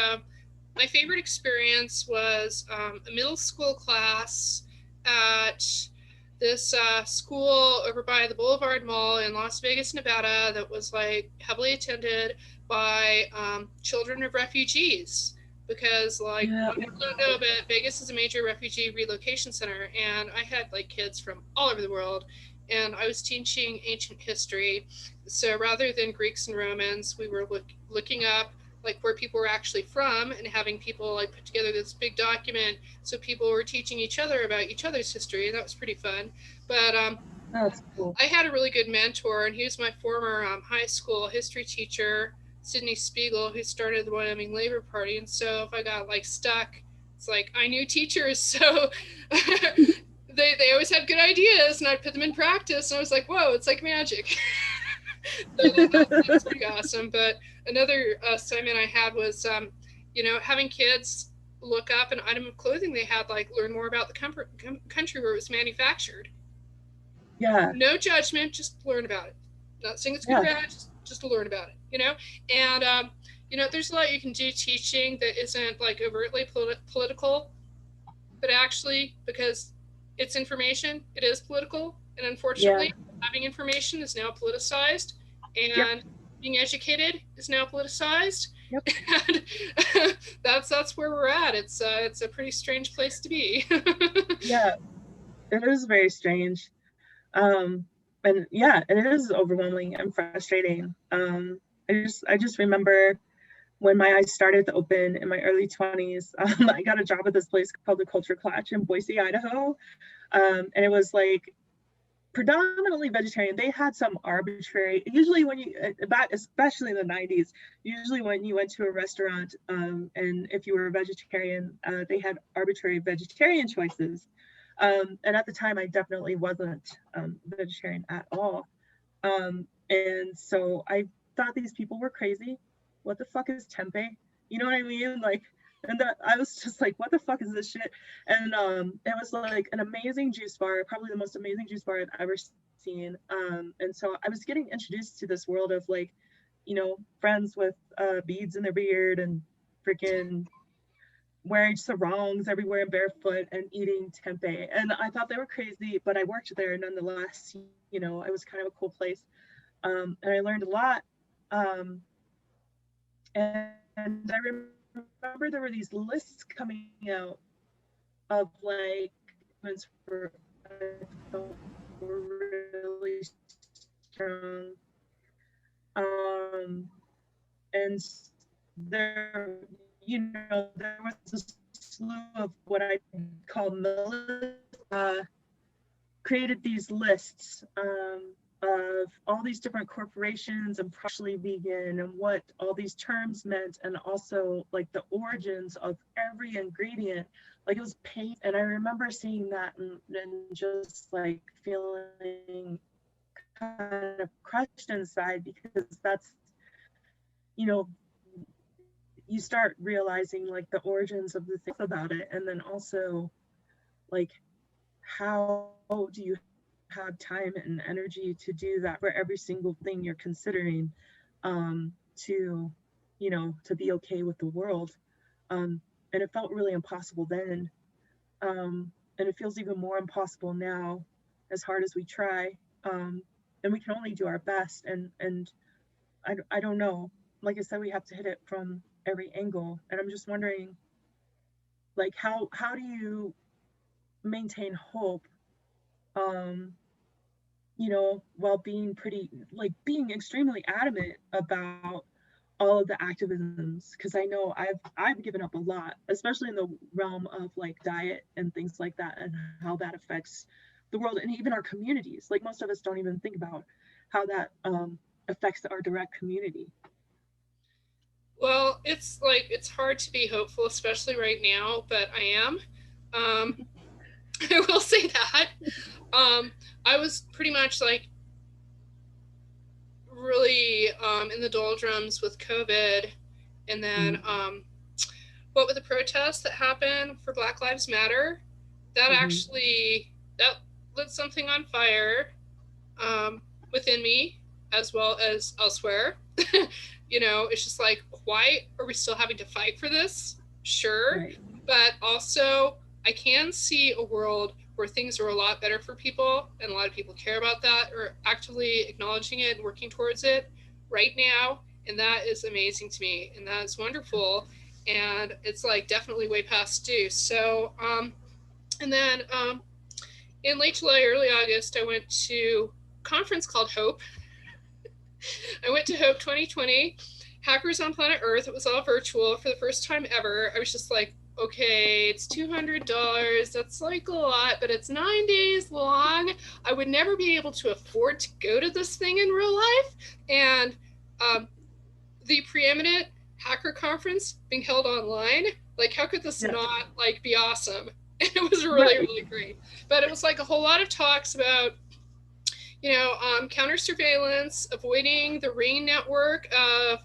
my favorite experience was a middle school class at this school over by the Boulevard Mall in Las Vegas, Nevada, that was like heavily attended by children of refugees, because like a lot of people don't know, but Vegas is a major refugee relocation center, and I had like kids from all over the world, and I was teaching ancient history. So rather than Greeks and Romans, we were looking up like where people were actually from and having people like put together this big document, so people were teaching each other about each other's history, and that was pretty fun. But that's cool. I had a really good mentor, and he was my former high school history teacher, Sidney Spiegel, who started the Wyoming Labor Party. And so if I got like stuck, it's like I knew teachers, so they always had good ideas and I'd put them in practice, and I was like, whoa, it's like magic. So that's pretty awesome. But another assignment I had was, you know, having kids look up an item of clothing they had, like learn more about the country where it was manufactured. Yeah. No judgment, just learn about it. Not saying it's good or bad, just to learn about it, you know? And, you know, there's a lot you can do teaching that isn't like overtly political, but actually, because it's information, it is political. And unfortunately, having information is now politicized, and being educated is now politicized. And that's where we're at. It's a pretty strange place to be. Yeah, it is very strange. And yeah, it is overwhelming and frustrating. I just remember when my eyes started to open in my early 20s, I got a job at this place called the Culture Clutch in Boise, Idaho. And it was like predominantly vegetarian. They had some arbitrary, usually when you, especially in the 90s, usually when you went to a restaurant, and if you were a vegetarian, they had arbitrary vegetarian choices. And at the time, I definitely wasn't vegetarian at all. And so I thought these people were crazy. What the fuck is tempeh? You know what I mean? Like, and I was just like, what the fuck is this shit? And it was like an amazing juice bar, probably the most amazing juice bar I've ever seen. And so I was getting introduced to this world of like, you know, friends with beads in their beard and freaking wearing sarongs everywhere and barefoot and eating tempeh. And I thought they were crazy, but I worked there nonetheless. You know, it was kind of a cool place. And I learned a lot. And I remember there were these lists coming out of like for really strong. And there, you know, there was a slew of what I call created these lists of all these different corporations and partially vegan and what all these terms meant, and also like the origins of every ingredient. Like it was paint, and I remember seeing that and just like feeling kind of crushed inside, because that's, you know, you start realizing like the origins of the things about it, and then also like how do you have time and energy to do that for every single thing you're considering, to, you know, to be okay with the world. And it felt really impossible then, and it feels even more impossible now, as hard as we try. And we can only do our best, and I don't know, like I said, we have to hit it from every angle, and I'm just wondering, like, how do you maintain hope, um you know, while being pretty, like being extremely adamant about all of the activisms, because I know I've given up a lot, especially in the realm of like diet and things like that, and how that affects the world and even our communities. Like most of us don't even think about how that affects our direct community. Well, it's like it's hard to be hopeful, especially right now, but I am. I will say that. I was pretty much like really in the doldrums with COVID, and then what with the protests that happened for Black Lives Matter, that actually that lit something on fire within me as well as elsewhere. You know, it's just like, why are we still having to fight for this? Sure, Right. but also I can see a world where things are a lot better for people, and a lot of people care about that or actively acknowledging it and working towards it right now, and that is amazing to me, and that is wonderful, and it's like definitely way past due. So and then in late July, early August, I went to a conference called Hope. I went to Hope 2020, Hackers on Planet Earth. It was all virtual for the first time ever. I was just like, okay, it's $200. That's like a lot, but it's 9 days long. I would never be able to afford to go to this thing in real life. And the preeminent hacker conference being held online, like how could this not like be awesome? And it was really, really great. But it was like a whole lot of talks about, you know, counter surveillance, avoiding the Ring network of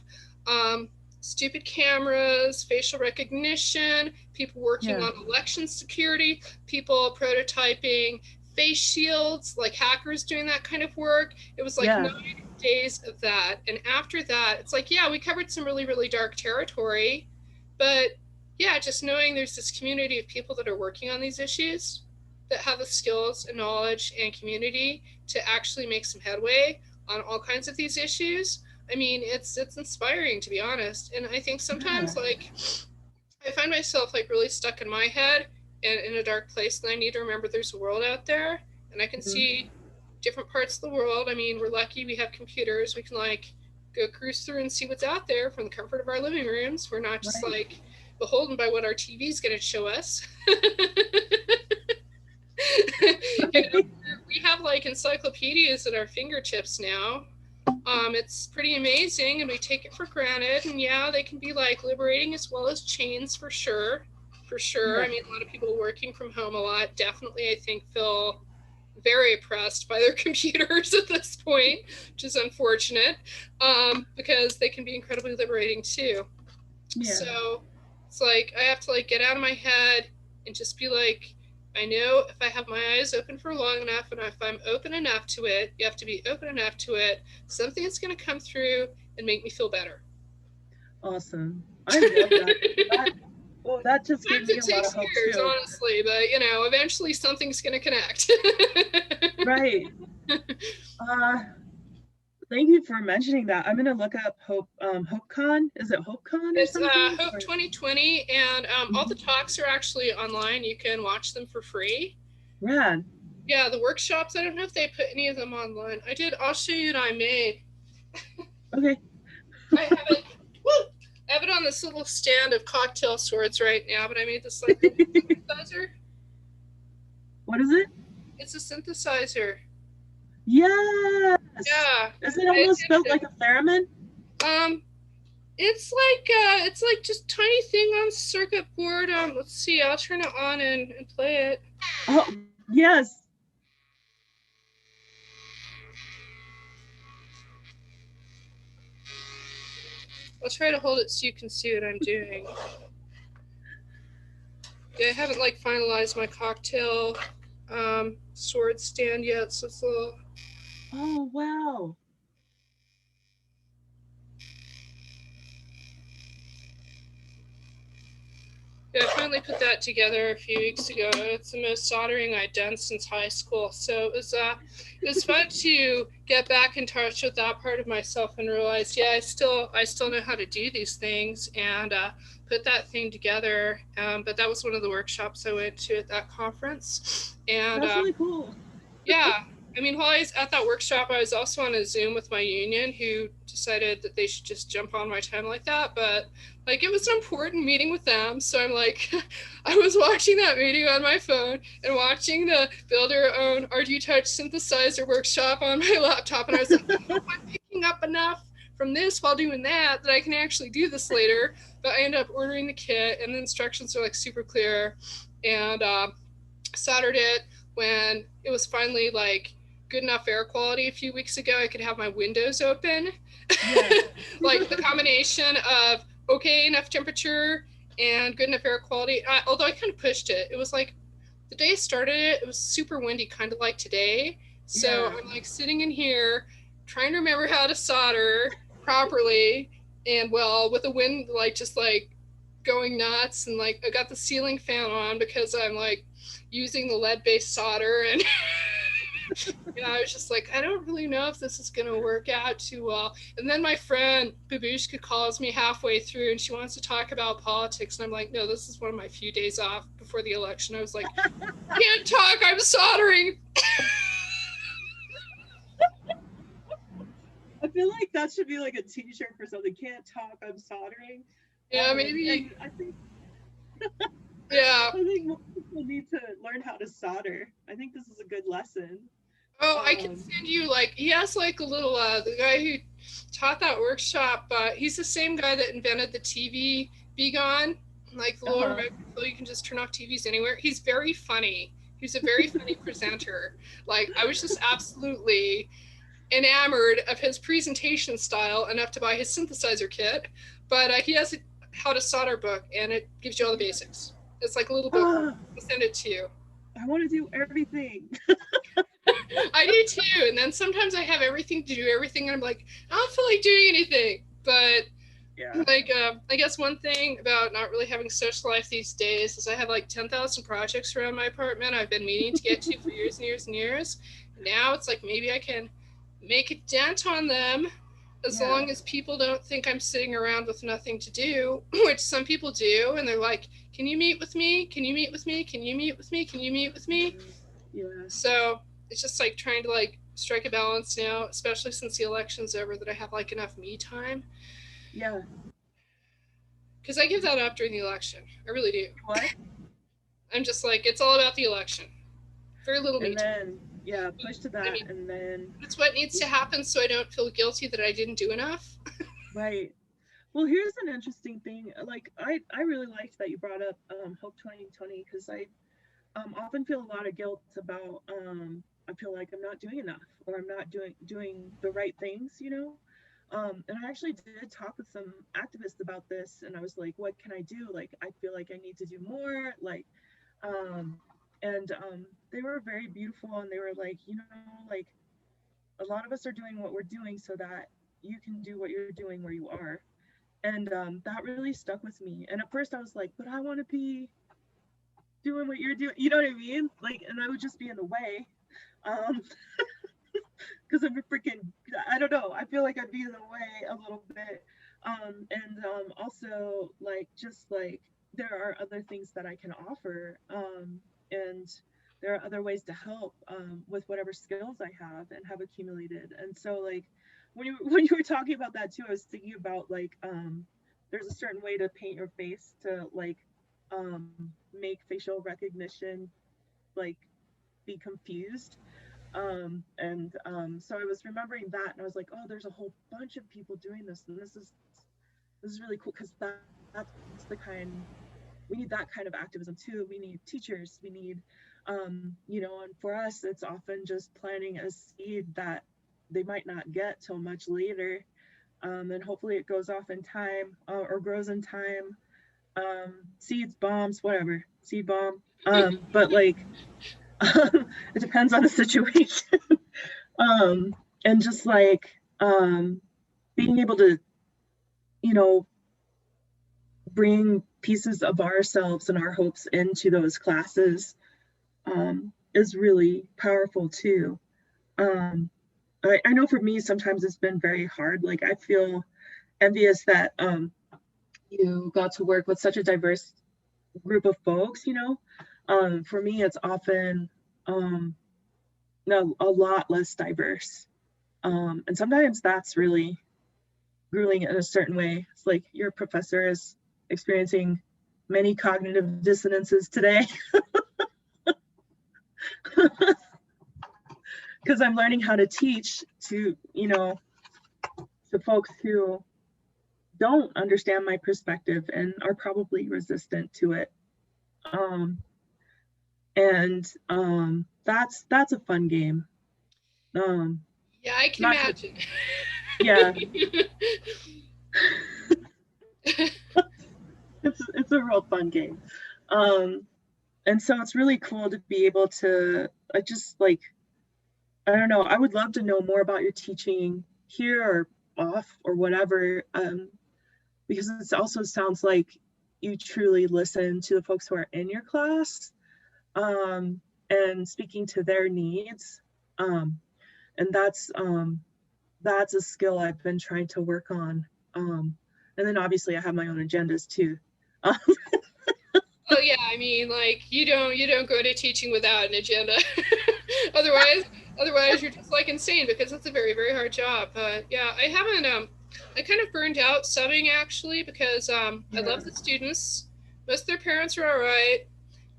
stupid cameras, facial recognition, people working on election security, people prototyping face shields, like hackers doing that kind of work. It was like 9 days of that. And after that, it's like, yeah, we covered some really, really dark territory. But yeah, just knowing there's this community of people that are working on these issues, that have the skills and knowledge and community to actually make some headway on all kinds of these issues. I mean, it's inspiring, to be honest. And I think sometimes like I find myself like really stuck in my head and in a dark place, and I need to remember there's a world out there, and I can see different parts of the world. I mean, we're lucky we have computers. We can like go cruise through and see what's out there from the comfort of our living rooms. We're not just like beholden by what our TV is going to show us. You know, we have like encyclopedias at our fingertips now. It's pretty amazing, and we take it for granted. And yeah, they can be like liberating as well as chains, for sure. For sure. I mean, a lot of people working from home a lot definitely, I think, feel very oppressed by their computers at this point, which is unfortunate, because they can be incredibly liberating too. So it's like I have to like get out of my head and just be like, I know if I have my eyes open for long enough, and if I'm open enough to it, you have to be open enough to it, something's going to come through and make me feel better. Awesome. I love that. Well, that just gave me a lot of hope years, too. Honestly, but you know, eventually something's going to connect. Right. Thank you for mentioning that. I'm gonna look up HopeCon. Is it HopeCon or something? It's Hope 2020, and all the talks are actually online. You can watch them for free. Rad. Yeah, the workshops, I don't know if they put any of them online. I did. I'll show you what I made. Okay. I have it on this little stand of cocktail swords right now, but I made this like synthesizer. What is it? It's a synthesizer. Yes. Yeah, Is it pay almost built attention. like a theremin? Um, it's like just tiny thing on circuit board. Let's see, I'll turn it on and play it. Oh, yes. I'll try to hold it so you can see what I'm doing. Yeah, I haven't like finalized my cocktail sword stand yet, so it's a little. Oh, wow. Yeah, I finally put that together a few weeks ago. It's the most soldering I'd done since high school. So it was fun to get back in touch with that part of myself and realize, yeah, I still know how to do these things and put that thing together. But that was one of the workshops I went to at that conference, and That's really cool. yeah. I mean, while I was at that workshop, I was also on a Zoom with my union who decided that they should just jump on my time like that. But like, it was an important meeting with them. So I'm like, I was watching that meeting on my phone and watching the build your own RG Touch synthesizer workshop on my laptop. And I was like, I hope I'm picking up enough from this while doing that that I can actually do this later. But I ended up ordering the kit, and the instructions are like super clear. And soldered it when it was finally like good enough air quality a few weeks ago. I could have my windows open. Yeah. Like the combination of okay enough temperature and good enough air quality. Although I kind of pushed it. It was like the day I started it, it was super windy, kind of like today. So Yeah. I'm like sitting in here trying to remember how to solder properly and well with the wind like just like going nuts, and like I got the ceiling fan on because I'm like using the lead based solder, and I was just like, I don't really know if this is gonna work out too well. And then my friend Babushka calls me halfway through and she wants to talk about politics, and I'm like, no, this is one of my few days off before the election. I was like, can't talk, I'm soldering. I feel like that should be like a t-shirt for something. Can't talk, I'm soldering. Yeah, And maybe. I Yeah. think more people need to learn how to solder. I think this is a good lesson. Oh, I can Um, send you like he has like a little the guy who taught that workshop. He's the same guy that invented the TV Begon, like the little uh-huh. remote control you can just turn off TVs anywhere. He's very funny. He's a very funny presenter. Like I was just absolutely enamored of his presentation style enough to buy his synthesizer kit. But he has a how to solder book, and it gives you all the basics. It's like a little book. Ah, I'll send it to you. I want to do everything. I do too. And then sometimes I have everything to do everything, and I'm like, I don't feel like doing anything. But Yeah. like, I guess one thing about not really having social life these days is I have like 10,000 projects around my apartment I've been meaning to get to for years and years and years. Now it's like maybe I can make a dent on them as Yeah. long as people don't think I'm sitting around with nothing to do, which some people do, and they're like, "Can you meet with me? Can you meet with me? Can you meet with me? Can you meet with me?" Yeah. So it's just like trying to like strike a balance now, especially since the election's over, that I have like enough me time. Yeah. Because I give that up during the election. I really do. What? I'm just like, it's all about the election. Very little me And time. then yeah, push to I that mean, and then it's what needs to happen so I don't feel guilty that I didn't do enough. right. Well, here's an interesting thing. Like I really liked that you brought up Hope 2020 because I often feel a lot of guilt about I feel like I'm not doing enough or I'm not doing the right things, you know. And I actually did talk with some activists about this, and I was like, what can I do? Like, I feel like I need to do more. Like, um, and they were very beautiful, and they were like, you know, like a lot of us are doing what we're doing so that you can do what you're doing where you are. And that really stuck with me. And at first I was like, but I want to be doing what you're doing. You know what I mean? Like, and I would just be in the way. Um, because I'm a freaking, I don't know. I feel like I'd be in the way a little bit. And also, like, just like there are other things that I can offer. And there are other ways to help with whatever skills I have and have accumulated. And so, like, when you were talking about that too, I was thinking about like, there's a certain way to paint your face to like make facial recognition like be confused So I was remembering that, and I was like, oh, there's a whole bunch of people doing this, and this is really cool, because that's the kind, we need that kind of activism too. We need teachers, we need, and for us, it's often just planting a seed that they might not get till much later. And hopefully it goes off in time, or grows in time. Seeds, bombs, whatever, seed bomb. But like, it depends on the situation. And just like, being able to, you know, bring pieces of ourselves and our hopes into those classes, is really powerful too. I know for me, sometimes it's been very hard. Like, I feel envious that you got to work with such a diverse group of folks, For me, it's often no, a lot less diverse. And sometimes that's really grueling in a certain way. It's like your professor is experiencing many cognitive dissonances today. Because I'm learning how to teach to, to folks who don't understand my perspective and are probably resistant to it. That's a fun game. Yeah, I can imagine. Yeah. It's a real fun game. And so it's really cool to be able to just like, I don't know, I would love to know more about your teaching here or off or whatever, because it also sounds like you truly listen to the folks who are in your class, and speaking to their needs. And that's a skill I've been trying to work on. And then obviously I have my own agendas too. Oh yeah, I mean, like, you don't go to teaching without an agenda. otherwise you're just like insane, because it's a very, very hard job. But yeah, I haven't I kind of burned out subbing, actually, because I love the students. Most of their parents are all right,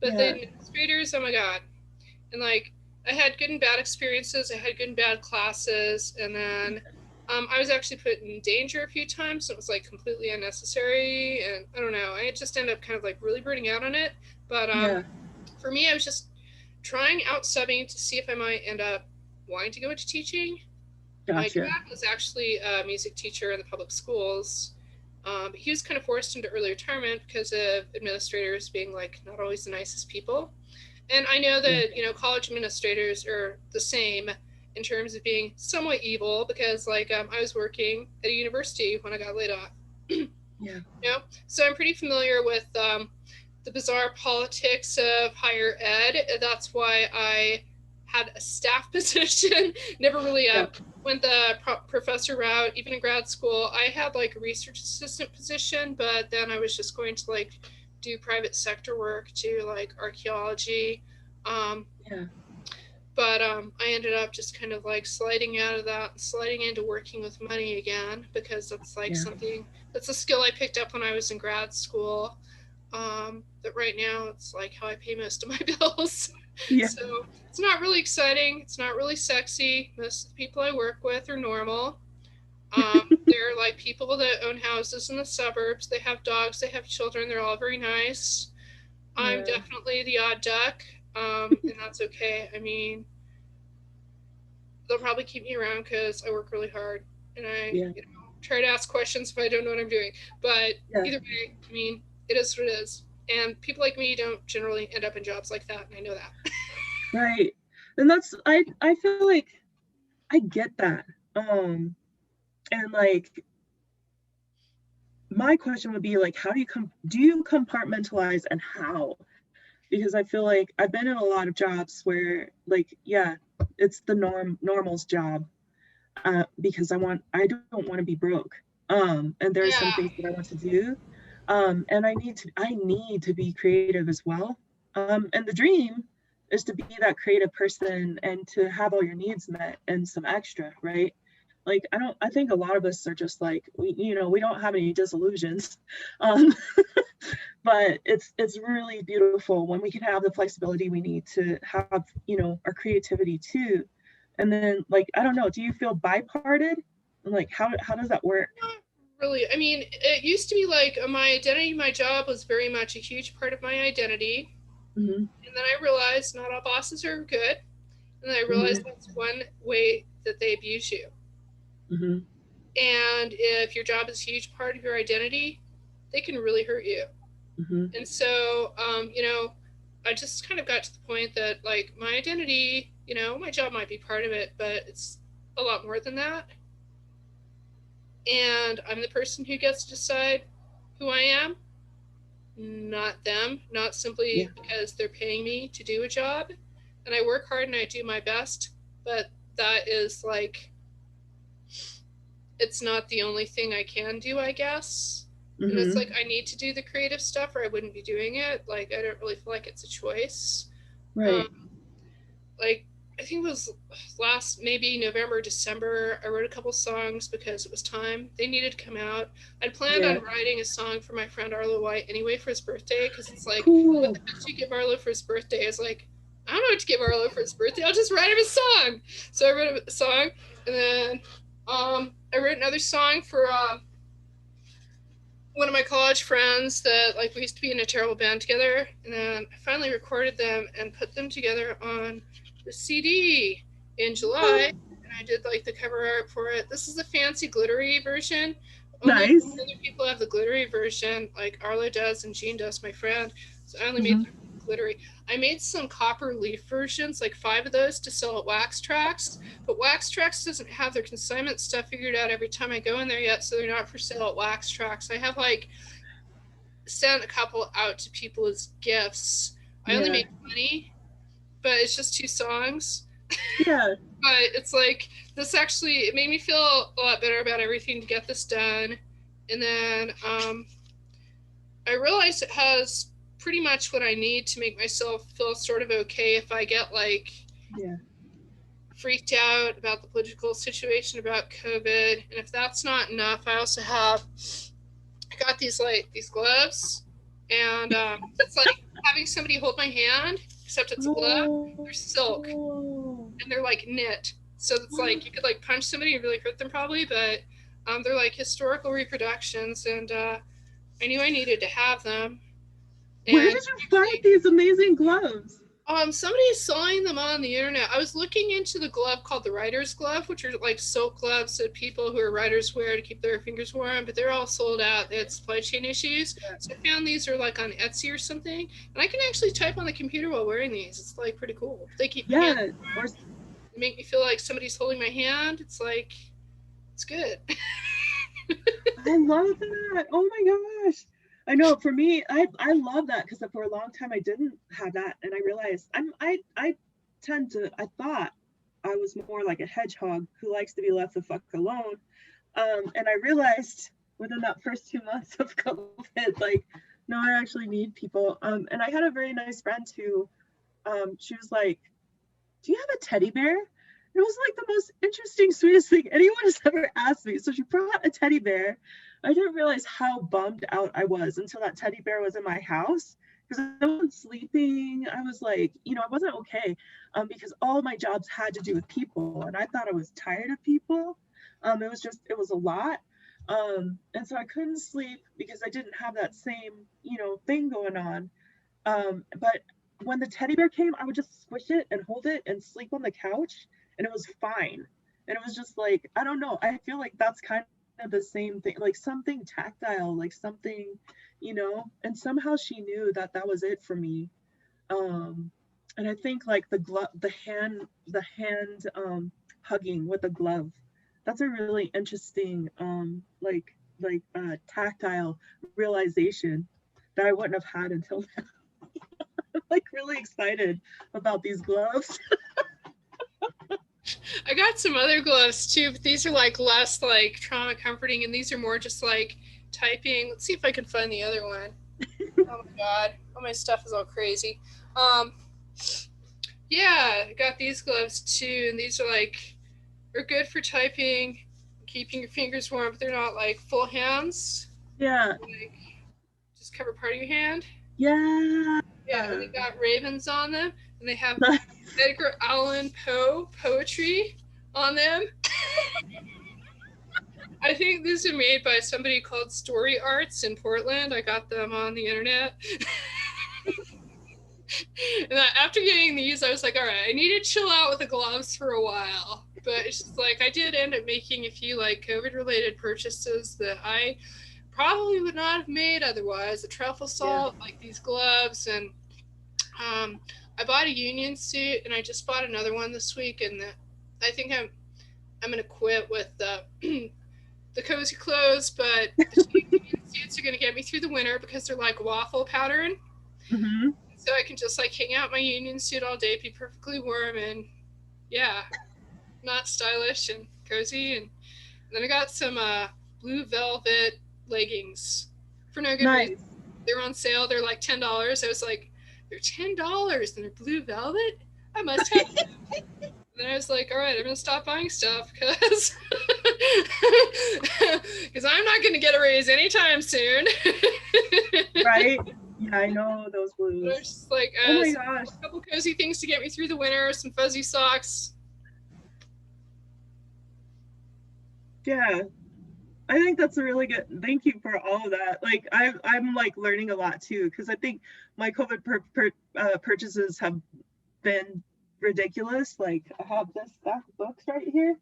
but the administrators, oh my god. And like, I had good and bad experiences. I had good and bad classes, and then I was actually put in danger a few times, so it was like completely unnecessary, and I don't know. I just ended up kind of like really burning out on it. But for me, I was just trying out subbing to see if I might end up wanting to go into teaching. Gotcha. My dad was actually a music teacher in the public schools. But he was kind of forced into early retirement because of administrators being like not always the nicest people. And I know that, college administrators are the same in terms of being somewhat evil, because like I was working at a university when I got laid off. So I'm pretty familiar with the bizarre politics of higher ed. That's why I had a staff position, never really went the professor route. Even in grad school, I had like a research assistant position, but then I was just going to like do private sector work, to like archaeology. But I ended up just kind of like sliding out of that and sliding into working with money again, because that's like that's a skill I picked up when I was in grad school. That right now it's like how I pay most of my bills. So it's not really exciting. It's not really sexy. Most of the people I work with are normal. They're like people that own houses in the suburbs. They have dogs, they have children. They're all very nice. I'm definitely the odd duck, and that's okay. I mean, they'll probably keep me around because I work really hard, and I try to ask questions if I don't know what I'm doing. But either way, I mean, it is what it is. And people like me don't generally end up in jobs like that, and I know that. Right. And that's, I feel like I get that. And like, my question would be like, how do you compartmentalize, and how? Because I feel like I've been in a lot of jobs where like, it's the normal's job, because I don't want to be broke. And there's some things that I want to do. And I need to be creative as well. And the dream is to be that creative person and to have all your needs met and some extra, right? Like, I think a lot of us are just like, we don't have any disillusions. But it's really beautiful when we can have the flexibility we need to have, our creativity too. And then like, I don't know, do you feel biparted? Like how does that work? Not really. I mean, it used to be like my identity, my job was very much a huge part of my identity. Mm-hmm. And then I realized not all bosses are good. And then I realized Mm-hmm. that's one way that they abuse you. Mm-hmm. And if your job is a huge part of your identity, they can really hurt you. Mm-hmm. And so, I just kind of got to the point that, like, my identity, my job might be part of it, but it's a lot more than that. And I'm the person who gets to decide who I am, not them, not Yeah. simply because they're paying me to do a job. And I work hard and I do my best, but that is like, it's not the only thing I can do, I guess. And it's Mm-hmm. like I need to do the creative stuff or I wouldn't be doing it. Like I don't really feel like it's a choice. Right. Um, like I think it was last maybe November, December, I wrote a couple songs because it was time. They needed to come out. I'd planned Yeah. on writing a song for my friend Arlo White anyway for his birthday because it's like, what Cool. the heck do you give Arlo for his birthday? I was like, I don't know what to give Arlo for his birthday. I'll just write him a song. So I wrote a song, and then I wrote another song for one of my college friends that like we used to be in a terrible band together, and then I finally recorded them and put them together on the CD in July, and I did like the cover art for it. This is the fancy glittery version. Only Nice. other people have the glittery version, like Arlo does and Jean does, my friend. So I only made Mm-hmm. the glittery. I made some copper leaf versions, like 5 of those, to sell at Wax Trax. But Wax Trax doesn't have their consignment stuff figured out every time I go in there yet, so they're not for sale at Wax Trax. I have like sent a couple out to people as gifts. I only Yeah. make money, but it's just 2 songs. Yeah. But it's like this actually it made me feel a lot better about everything to get this done. And then I realized it has pretty much what I need to make myself feel sort of okay if I get like Yeah. freaked out about the political situation about COVID. And if that's not enough, I also have I got these gloves, and it's like having somebody hold my hand, except it's a glove. They're silk Oh. and they're like knit, so it's like you could like punch somebody and really hurt them probably, but they're like historical reproductions, and I knew I needed to have them. Where And did you find these amazing gloves? somebody's selling them on the internet. I was looking into the glove called the writer's glove, which are like silk gloves that people who are writers wear to keep their fingers warm, but they're all sold out. They had supply chain issues. Yeah. So I found these are like on Etsy or something, and I can actually type on the computer while wearing these. It's like pretty cool. They keep my hand Yeah. Or warm. They make me feel like somebody's holding my hand. It's like it's good. I love that. Oh my gosh. I know for me, I love that because for a long time I didn't have that. And I realized I tend to I thought I was more like a hedgehog who likes to be left the fuck alone. And I realized within that first 2 months of COVID, like, no, I actually need people. And I had a very nice friend who she was like, do you have a teddy bear? And it was like the most interesting, sweetest thing anyone has ever asked me. So she brought a teddy bear. I didn't realize how bummed out I was until that teddy bear was in my house because I wasn't sleeping. I was like, I wasn't okay because all my jobs had to do with people. And I thought I was tired of people. It was a lot. And so I couldn't sleep because I didn't have that same, thing going on. But when the teddy bear came, I would just squish it and hold it and sleep on the couch, and it was fine. And it was just like, I don't know. I feel like that's kind of the same thing, like something tactile, like something, And somehow she knew that that was it for me. Um, and I think like the hand hugging with a glove. That's a really interesting, tactile realization that I wouldn't have had until like really excited about these gloves. I got some other gloves too, but these are like less like trauma comforting, and these are more just like typing. Let's see if I can find the other one. Oh my god, all my stuff is all crazy. Um, yeah, I got these gloves too, and these are good for typing, keeping your fingers warm, but they're not like full hands. Yeah. Like just cover part of your hand. Yeah. Yeah, and they got ravens on them, and they have Nice. Edgar Allan Poe poetry on them. I think these are made by somebody called Story Arts in Portland. I got them on the internet. And after getting these, I was like, all right, I need to chill out with the gloves for a while. But it's just like, I did end up making a few like COVID-related purchases that I probably would not have made otherwise. The truffle salt, like these gloves, and I bought a union suit, and I just bought another one this week, and I think I'm gonna quit with the the cozy clothes, but the union suits are gonna get me through the winter because they're like waffle pattern. Mm-hmm. So I can just like hang out my union suit all day, be perfectly warm, and yeah, not stylish and cozy. And then I got some blue velvet leggings for no good reason. They're on sale. They're like $10. I was like, they're $10 and they're blue velvet? I must have them. And then I was like, all right, I'm going to stop buying stuff because I'm not going to get a raise anytime soon. Right? Yeah, I know those blues. But I was just like, oh my gosh. A couple cozy things to get me through the winter, some fuzzy socks. Yeah, I think that's a really good, thank you for all of that. Like I'm like learning a lot too, because I think my COVID purchases have been ridiculous. Like I have this stack of books right here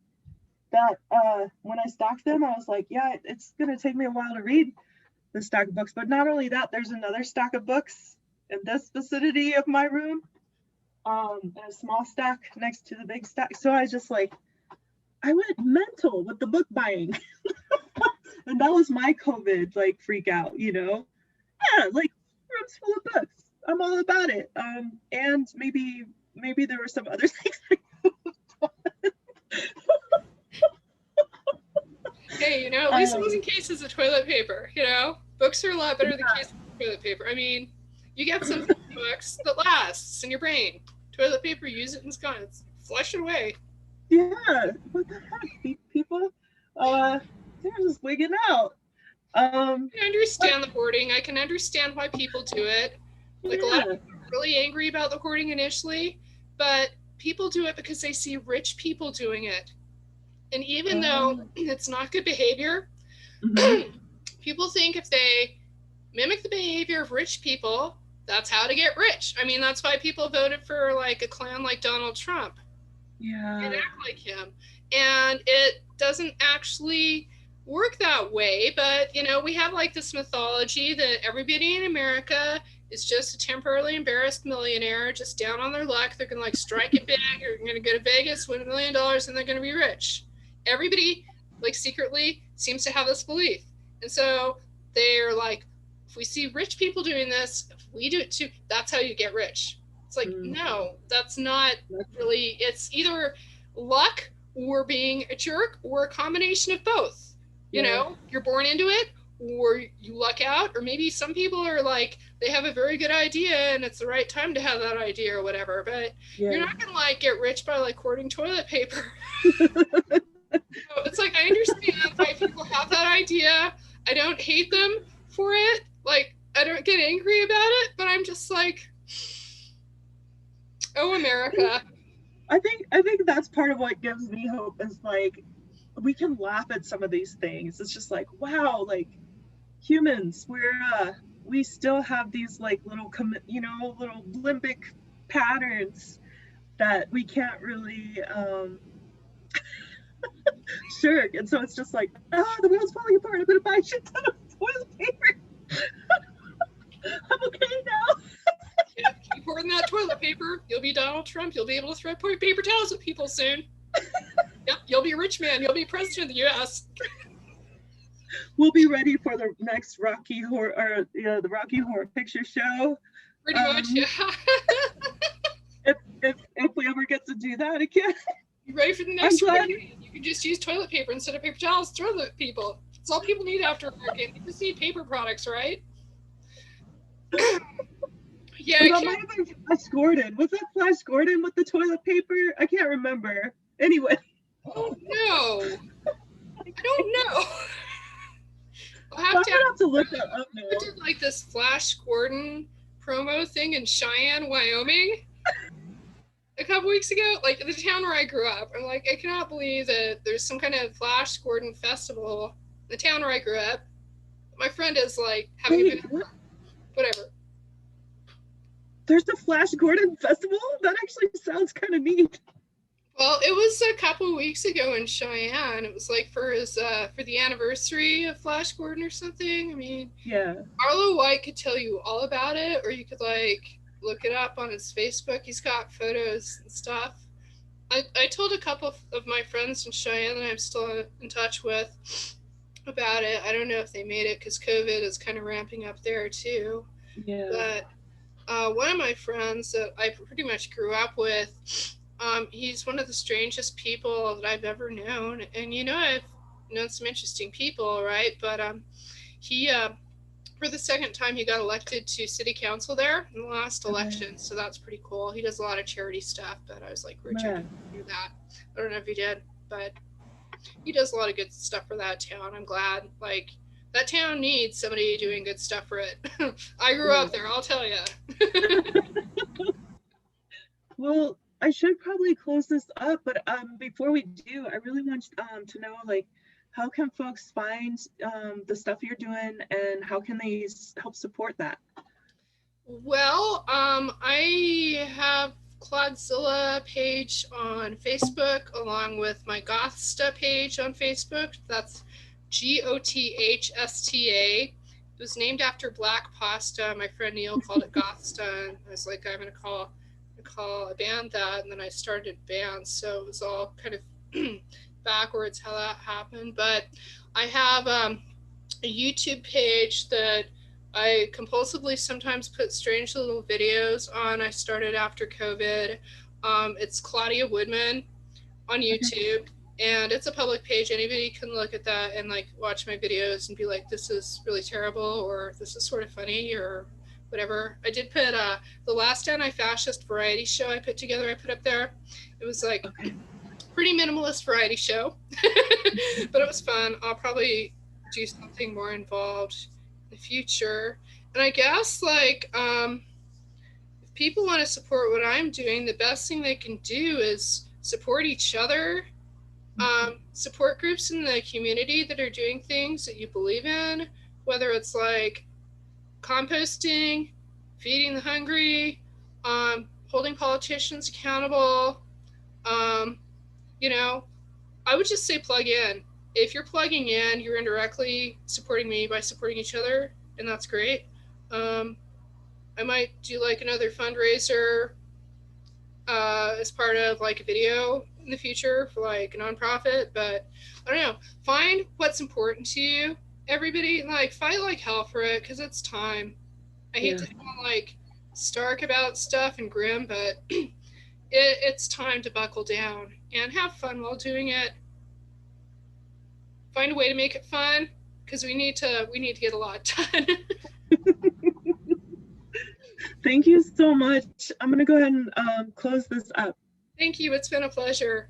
that when I stocked them, I was like, yeah, it's gonna take me a while to read the stack of books. But not only that, there's another stack of books in this vicinity of my room, and a small stack next to the big stack. So I just like, I went mental with the book buying. And that was my COVID like freak out, you know? Yeah, like room's full of books. I'm all about it. And maybe there were some other things. Hey, you know, at least it wasn't cases of toilet paper, you know? Books are a lot better than cases of toilet paper. I mean, you get some books that lasts in your brain. Toilet paper, use it and it's gone. It's flush it away. Yeah, what the heck, people? They're just wigging out. I can understand the hoarding. I can understand why people do it. Like a lot of people are really angry about the hoarding initially, but people do it because they see rich people doing it. And even though it's not good behavior, people think if they mimic the behavior of rich people, that's how to get rich. I mean, that's why people voted for like a clown like Donald Trump. Yeah. And act like him. And it doesn't actually work that way, but you know, we have like this mythology that everybody in America is just a temporarily embarrassed millionaire, just down on their luck. They're gonna like strike it big, or they're gonna go to Vegas, win $1 million, and they're gonna be rich. Everybody like secretly seems to have this belief. And so they're like, if we see rich people doing this, if we do it too, that's how you get rich. It's like, no, that's not really, it's either luck or being a jerk or a combination of both. You know, you're born into it or you luck out, or maybe some people are like, they have a very good idea and it's the right time to have that idea or whatever, but you're not gonna like get rich by like hoarding toilet paper. So it's like, I understand why people have that idea. I don't hate them for it. Like, I don't get angry about it, but I'm just like, oh, America. I think that's part of what gives me hope is like, we can laugh at some of these things. It's just like, wow, like humans, we still have these like little, little limbic patterns that we can't really shirk. And so it's just like, the world's falling apart. I'm going to buy a shit ton of toilet paper. I'm okay now. Yeah, keep hoarding that toilet paper. You'll be Donald Trump. You'll be able to throw paper towels at people soon. Yep, you'll be a rich man. You'll be president of the U.S. We'll be ready for the next Rocky Horror, or the Rocky Horror Picture Show. Pretty much, yeah. if we ever get to do that again. You ready for the next one? You can just use toilet paper instead of paper towels. Throw the people. That's all people need after working. They just need paper products, right? Yeah, that might have been Flash Gordon. Was that Flash Gordon with the toilet paper? I can't remember. Anyway. Oh no. I don't know. I'll have to look that up now. I did like this Flash Gordon promo thing in Cheyenne, Wyoming. a couple weeks ago, like the town where I grew up. I'm like, I cannot believe that there's some kind of Flash Gordon festival in the town where I grew up. My friend is like having Wait, a what? whatever. There's the Flash Gordon Festival? That actually sounds kind of neat. Well, it was a couple weeks ago in Cheyenne. It was like for his for the anniversary of Flash Gordon or something. I mean, Yeah. Arlo White could tell you all about it, or you could like look it up on his Facebook. He's got photos and stuff. I told a couple of my friends in Cheyenne that I'm still in touch with about it. I don't know if they made it because COVID is kind of ramping up there too. Yeah. But one of my friends that I pretty much grew up with, he's one of the strangest people that I've ever known. And you know, I've known some interesting people, right? But he for the second time, he got elected to city council there in the last election. So that's pretty cool. He does a lot of charity stuff, but I was like, Richard, do that. I don't know if he did, but he does a lot of good stuff for that town. I'm glad. Like, that town needs somebody doing good stuff for it. I grew up there, I'll tell you. Well, I should probably close this up, but before we do, I really want to know, like, how can folks find the stuff you're doing, and how can they help support that? Well, I have Claudzilla page on Facebook along with my Gothsta page on Facebook. That's Gothsta. It was named after black pasta. My friend Neil called it Gothsta, and I was like, I'm gonna call a band that, and then I started bands, so it was all kind of backwards how that happened. But I have a YouTube page that I compulsively sometimes put strange little videos on. I started after COVID. It's Claudia Woodman on YouTube, and it's a public page. Anybody can look at that and like watch my videos and be like, this is really terrible, or this is sort of funny, or whatever. I did put the last anti-fascist variety show I put together, I put up there. It was like pretty minimalist variety show, but it was fun. I'll probably do something more involved in the future. And I guess like if people want to support what I'm doing, the best thing they can do is support each other. Support groups in the community that are doing things that you believe in, whether it's like composting, feeding the hungry, holding politicians accountable. You know, I would just say plug in. If you're plugging in, you're indirectly supporting me by supporting each other, and that's great. I might do like another fundraiser as part of like a video in the future for like a nonprofit, but I don't know. Find what's important to you. Everybody, like, fight like hell for it, because it's time. I hate to sound like stark about stuff and grim, but it's time to buckle down and have fun while doing it. Find a way to make it fun, because we need to get a lot done. Thank you so much. I'm going to go ahead and close this up. Thank you. It's been a pleasure.